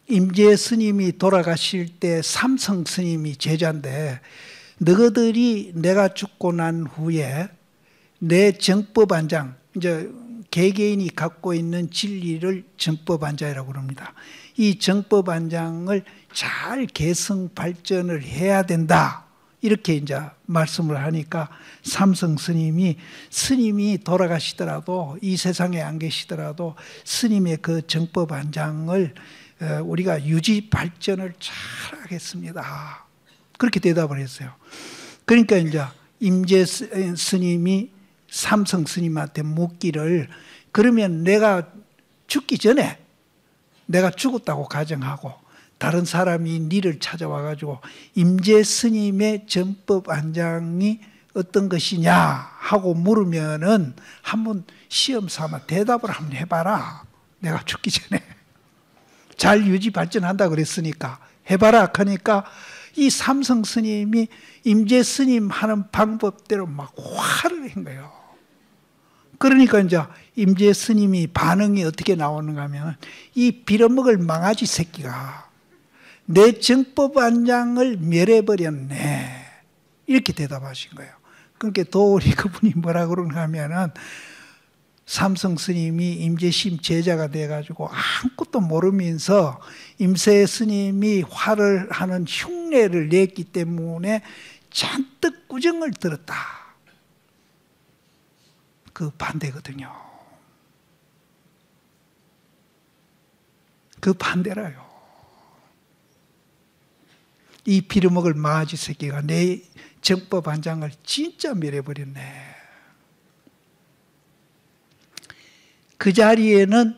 임재 스님이 돌아가실 때 삼성 스님이 제자인데, 너희들이 내가 죽고 난 후에 내 정법안장, 이제 개개인이 갖고 있는 진리를 정법안장이라고 그럽니다. 이 정법안장을 잘 개성 발전을 해야 된다, 이렇게 이제 말씀을 하니까 삼성 스님이 돌아가시더라도, 이 세상에 안 계시더라도 스님의 그 정법안장을 우리가 유지 발전을 잘 하겠습니다, 그렇게 대답을 했어요. 그러니까 이제 임재 스님이 삼성 스님한테 묻기를, 그러면 내가 죽기 전에, 내가 죽었다고 가정하고 다른 사람이 니를 찾아와 가지고 임재 스님의 정법 안장이 어떤 것이냐 하고 물으면은 한번 시험 삼아 대답을 한번 해봐라. 내가 죽기 전에 잘 유지 발전한다 그랬으니까 해봐라 하니까, 이 삼성 스님이 임재 스님 하는 방법대로 막 화를 한 거예요. 그러니까 이제 임재 스님이 반응이 어떻게 나오는가 하면, 이 빌어먹을 망아지 새끼가 내 정법 안장을 멸해버렸네, 이렇게 대답하신 거예요. 그러니까 도리 그분이 뭐라 그러는가 하면은, 삼성 스님이 임재 스님 제자가 돼가지고 아무것도 모르면서 임재 스님이 화를 하는 흉내를 냈기 때문에 잔뜩 꾸정을 들었다, 그 반대거든요. 그 반대라요. 이 빌어먹을 망아지 새끼가 내 정법 안장을 진짜 멸해버렸네. 그 자리에는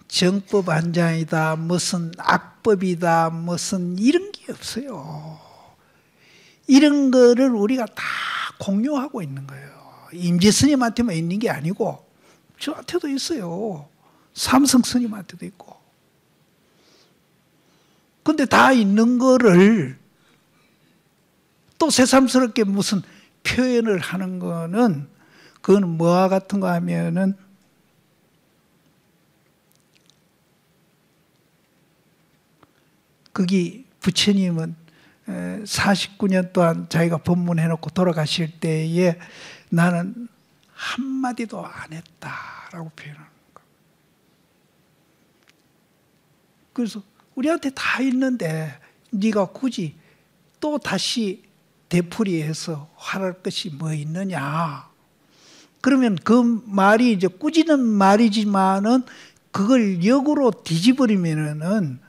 정법 안장이다, 무슨 악법이다, 무슨 이런 게 없어요. 이런 거를 우리가 다 공유하고 있는 거예요. 임재 스님한테만 있는 게 아니고 저한테도 있어요. 삼성 스님한테도 있고. 근데 다 있는 거를 또 새삼스럽게 무슨 표현을 하는 거는, 그건 뭐와 같은가 하면은, 거기 부처님은 49년 동안 자기가 법문해놓고 돌아가실 때에 나는 한마디도 안 했다라고 표현하는 거예요. 그래서 우리한테 다 있는데 네가 굳이 또 다시 되풀이해서 화할 것이 뭐 있느냐. 그러면 그 말이 이제 꾸짖는 말이지만은 그걸 역으로 뒤집어버리면은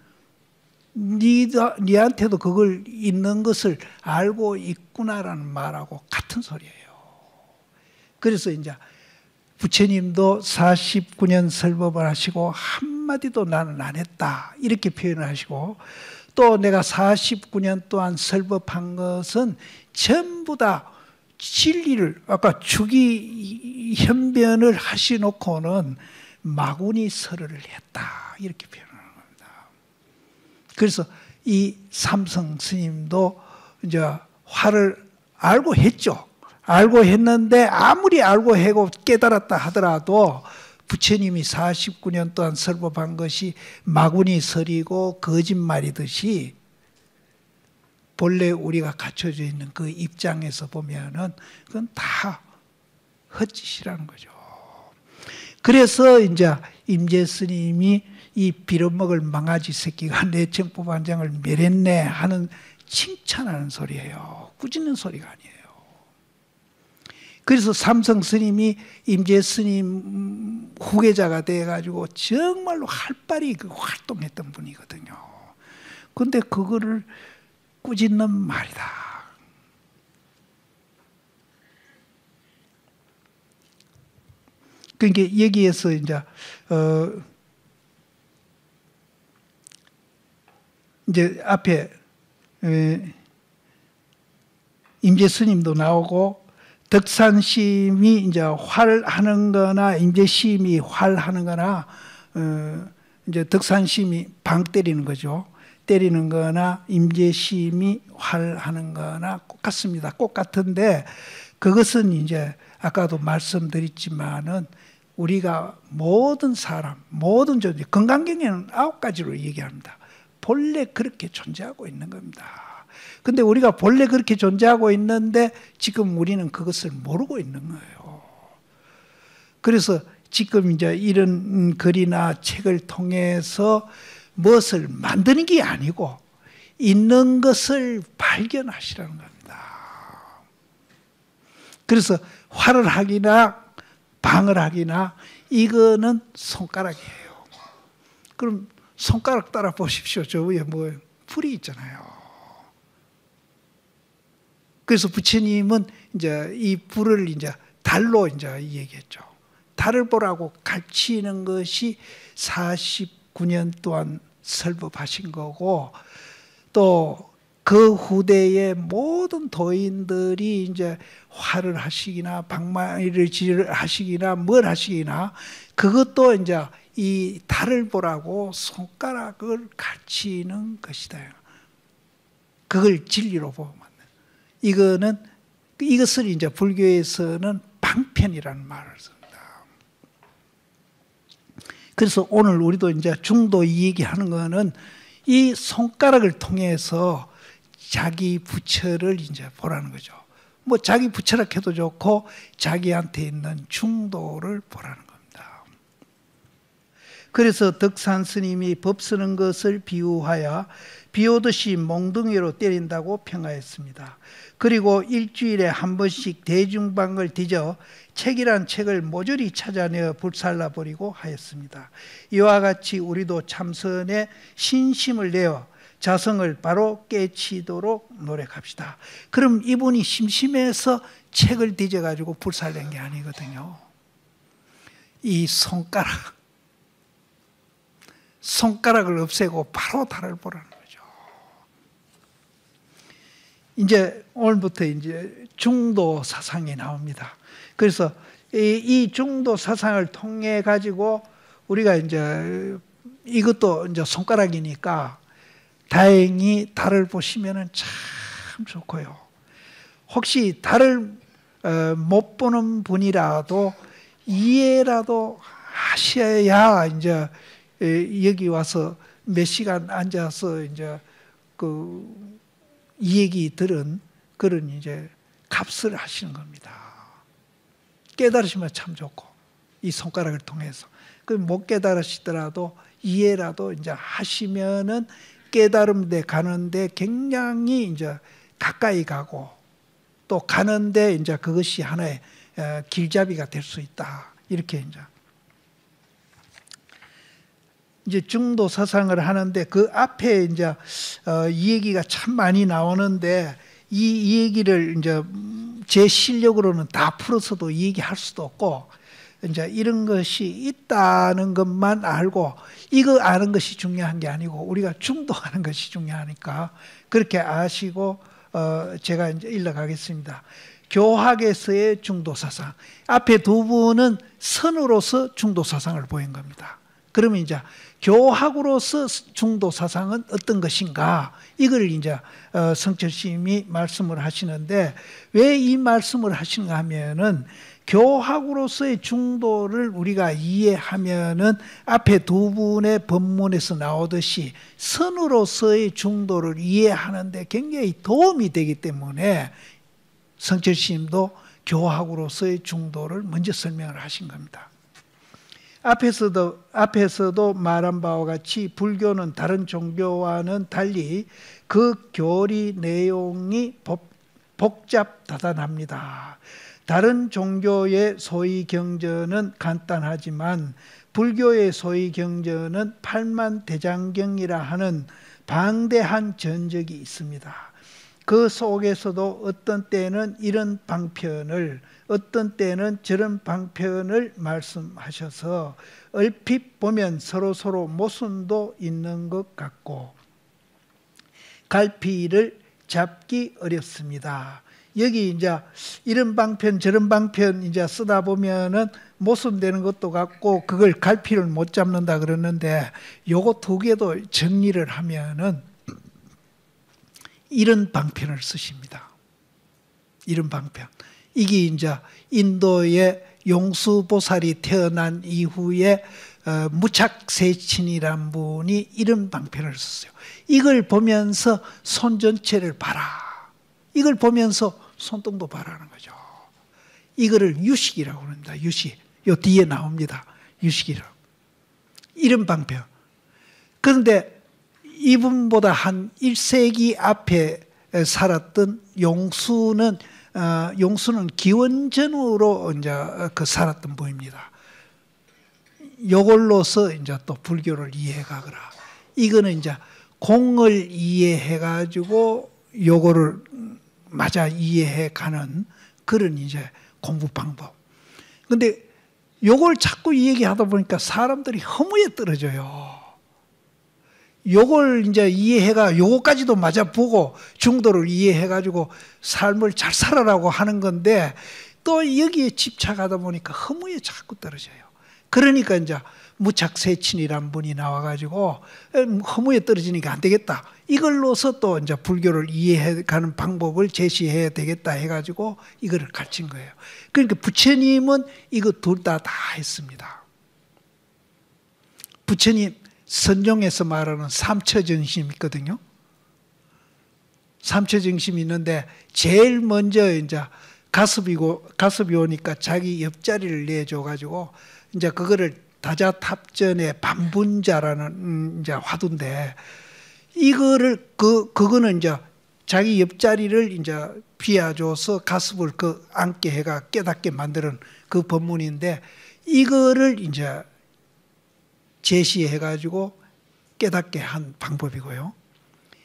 니한테도 그걸 있는 것을 알고 있구나라는 말하고 같은 소리예요. 그래서 이제 부처님도 49년 설법을 하시고 한마디도 나는 안 했다, 이렇게 표현을 하시고, 또 내가 49년 동안 설법한 것은 전부 다 진리를, 아까 주기 현변을 하시놓고는 마구니 설을 했다, 이렇게 표현합니다. 그래서 이 삼성 스님도 이제 화를 알고 했죠. 알고 했는데 아무리 알고 하고 깨달았다 하더라도 부처님이 49년 동안 설법한 것이 마구니 설이고 거짓말이듯이 본래 우리가 갖춰져 있는 그 입장에서 보면은 그건 다 헛짓이라는 거죠. 그래서 이제 임재 스님이 이 빌어먹을 망아지 새끼가 내 정법 안장을 멸했네 하는 칭찬하는 소리예요. 꾸짖는 소리가 아니에요. 그래서 삼성 스님이 임재 스님 후계자가 돼가지고 정말로 활발히 그 활동했던 분이거든요. 그런데 그거를 꾸짖는 말이다. 그러니까 여기에서 이제 앞에 임재 스님도 나오고 덕산심이 이제 활하는 거나 임재심이 활하는 거나 이제 덕산심이 방 때리는 거죠. 때리는 거나 임재심이 활하는 거나 똑같습니다. 똑같은데 그것은 이제 아까도 말씀드렸지만은 우리가 모든 사람, 모든 존재, 건강경에는 9가지로 얘기합니다. 본래 그렇게 존재하고 있는 겁니다. 근데 우리가 본래 그렇게 존재하고 있는데 지금 우리는 그것을 모르고 있는 거예요. 그래서 지금 이제 이런 글이나 책을 통해서 무엇을 만드는 게 아니고 있는 것을 발견하시라는 겁니다. 그래서 활을 하기나 방을 하기나 이거는 손가락이에요. 그럼 손가락 따라 보십시오. 저 위에 뭐 풀이 있잖아요. 그래서 부처님은 이제 이 불을 이제 달로 이제 얘기했죠. 달을 보라고 가르치는 것이 49년 동안 설법하신 거고, 또 그 후대의 모든 도인들이 이제 활을 하시기나 방망이를 하시기나 뭘 하시기나 그것도 이제 이 달을 보라고 손가락을 가르치는 것이다. 그걸 진리로 보면 이것을 이제 불교에서는 방편이라는 말을 씁니다. 그래서 오늘 우리도 이제 중도 이 얘기하는 거는 이 손가락을 통해서 자기 부처를 이제 보라는 거죠. 뭐 자기 부처라 해도 좋고 자기한테 있는 중도를 보라는 겁니다. 그래서 덕산 스님이 법 쓰는 것을 비유하여 비오듯이 몽둥이로 때린다고 평하였습니다. 그리고 일주일에 한 번씩 대중방을 뒤져 책이란 책을 모조리 찾아내어 불살라 버리고 하였습니다. 이와 같이 우리도 참선에 신심을 내어 자성을 바로 깨치도록 노력합시다. 그럼 이분이 심심해서 책을 뒤져가지고 불살낸 게 아니거든요. 이 손가락을 없애고 바로 달을 보라는 거죠. 이제 오늘부터 이제 중도 사상이 나옵니다. 그래서 이 중도 사상을 통해 가지고 우리가 이제 이것도 이제 손가락이니까 다행히 달을 보시면은 참 좋고요. 혹시 달을 못 보는 분이라도 이해라도 하셔야 이제 여기 와서 몇 시간 앉아서 이제 이 얘기 들은 그런 이제 값을 하시는 겁니다. 깨달으시면 참 좋고 이 손가락을 통해서 못 깨달으시더라도 이해라도 이제 하시면은 깨달음에 가는데 굉장히 이제 가까이 가고 또 가는데 이제 그것이 하나의 길잡이가 될 수 있다. 이렇게 이제 중도 사상을 하는데 그 앞에 이제 이 얘기가 참 많이 나오는데 이 얘기를 이제 제 실력으로는 다 풀어서도 이 얘기할 수도 없고 이제 이런 것이 있다는 것만 알고 이거 아는 것이 중요한 게 아니고 우리가 중도하는 것이 중요하니까 그렇게 아시고 제가 이제 일러가겠습니다. 교학에서의 중도 사상. 앞에 두 분은 선으로서 중도 사상을 보인 겁니다. 그러면 이제 교학으로서 중도 사상은 어떤 것인가? 이걸 이제 성철 스님이 말씀을 하시는데 왜 이 말씀을 하시는가 하면은 교학으로서의 중도를 우리가 이해하면은 앞에 두 분의 법문에서 나오듯이 선으로서의 중도를 이해하는데 굉장히 도움이 되기 때문에 성철 스님도 교학으로서의 중도를 먼저 설명을 하신 겁니다. 앞에서도 말한 바와 같이 불교는 다른 종교와는 달리 그 교리 내용이 복잡다단합니다. 다른 종교의 소위 경전은 간단하지만 불교의 소위 경전은 팔만대장경이라 하는 방대한 전적이 있습니다. 그 속에서도 어떤 때는 이런 방편을 어떤 때는 저런 방편을 말씀하셔서 얼핏 보면 서로 모순도 있는 것 같고 갈피를 잡기 어렵습니다. 여기 이제 이런 방편 저런 방편 이제 쓰다 보면은 모순되는 것도 같고 그걸 갈피를 못 잡는다 그러는데 요거 두 개도 정리를 하면은 이런 방편을 쓰십니다. 이런 방편. 이게 이제 인도의 용수보살이 태어난 이후에 무착세친이란 분이 이런 방편을 썼어요. 이걸 보면서 손 전체를 봐라. 이걸 보면서 손등도 봐라는 거죠. 이거를 유식이라고 합니다. 유식. 요 뒤에 나옵니다. 유식이라고. 이런 방편. 그런데 이분보다 한 1세기 앞에 살았던 용수는 기원전으로 이제 살았던 분입니다. 요걸로서 이제 또 불교를 이해해 가거라. 이거는 이제 공을 이해해 가지고 요거를 맞아 이해해 가는 그런 이제 공부 방법. 근데 요걸 자꾸 얘기하다 보니까 사람들이 허무에 떨어져요. 요걸 이제 이해해가 요거까지도 맞아 보고 중도를 이해해 가지고 삶을 잘 살아라고 하는 건데 또 여기에 집착하다 보니까 허무에 자꾸 떨어져요. 그러니까 이제 무착세친이란 분이 나와가지고 허무에 떨어지니까 안 되겠다. 이걸로서 또 이제 불교를 이해해 가는 방법을 제시해야 되겠다 해가지고 이거를 가르친 거예요. 그러니까 부처님은 이거 둘 다 했습니다. 부처님 선종에서 말하는 삼처정심이 있거든요. 삼처정심이 있는데 제일 먼저 이제 가습이 오니까 자기 옆자리를 내줘가지고 이제 그거를 다자탑전의 반분자라는 이제 화두인데 이거를 그거는 이제 자기 옆자리를 이제 비워줘서 가습을 앉게 해가 깨닫게 만드는 그 법문인데 이거를 이제 제시해가지고 깨닫게 한 방법이고요.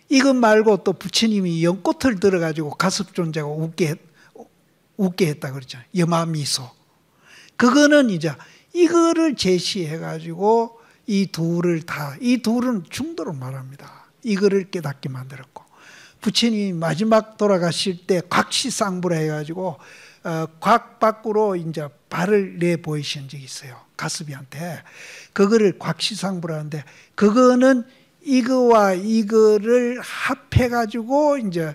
이것 말고 또 부처님이 연꽃을 들어가지고 가습존자가 웃게 했다 그랬잖아요. 여마미소. 그거는 이제 이거를 제시해가지고 이 둘은 중도로 말합니다. 이거를 깨닫게 만들었고 부처님이 마지막 돌아가실 때 곽시상부라 해가지고 곽 밖으로 이제 발을 내 보이신 적이 있어요. 가습이한테. 그거를 곽시상부라 하는데 그거는 이거와 이거를 합해가지고 이제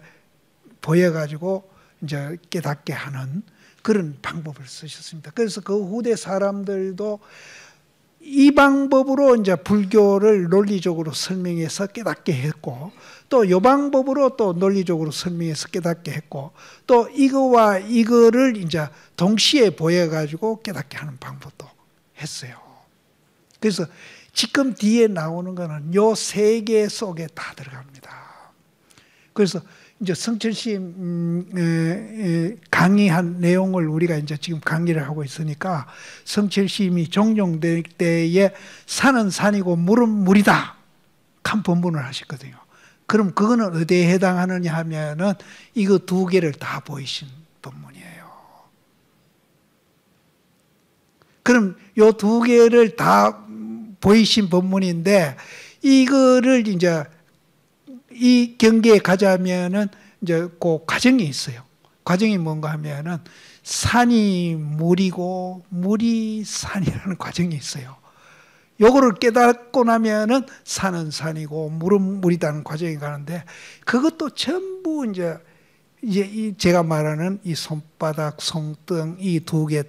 보여가지고 이제 깨닫게 하는 그런 방법을 쓰셨습니다. 그래서 그 후대 사람들도 이 방법으로 이제 불교를 논리적으로 설명해서 깨닫게 했고 또 이 방법으로 또 논리적으로 설명해서 깨닫게 했고 또 이거와 이거를 이제 동시에 보여가지고 깨닫게 하는 방법도 했어요. 그래서 지금 뒤에 나오는 거는 요 세 개 속에 다 들어갑니다. 그래서 이제 성철심 강의한 내용을 우리가 이제 지금 강의를 하고 있으니까 성철심이 종종될 때에 산은 산이고 물은 물이다 한 본문을 하셨거든요. 그럼 그거는 어디에 해당하느냐 하면은 이거 두 개를 다 보이신 본문이에요. 그럼 요 두 개를 다 보이신 본문인데 이거를 이제 이 경계에 가자면은 이제 그 과정이 있어요. 과정이 뭔가 하면은 산이 물이고 물이 산이라는 과정이 있어요. 요거를 깨닫고 나면은 산은 산이고 물은 물이라는 과정이 가는데 그것도 전부 이제 제가 말하는 이 손바닥, 손등 이 두 개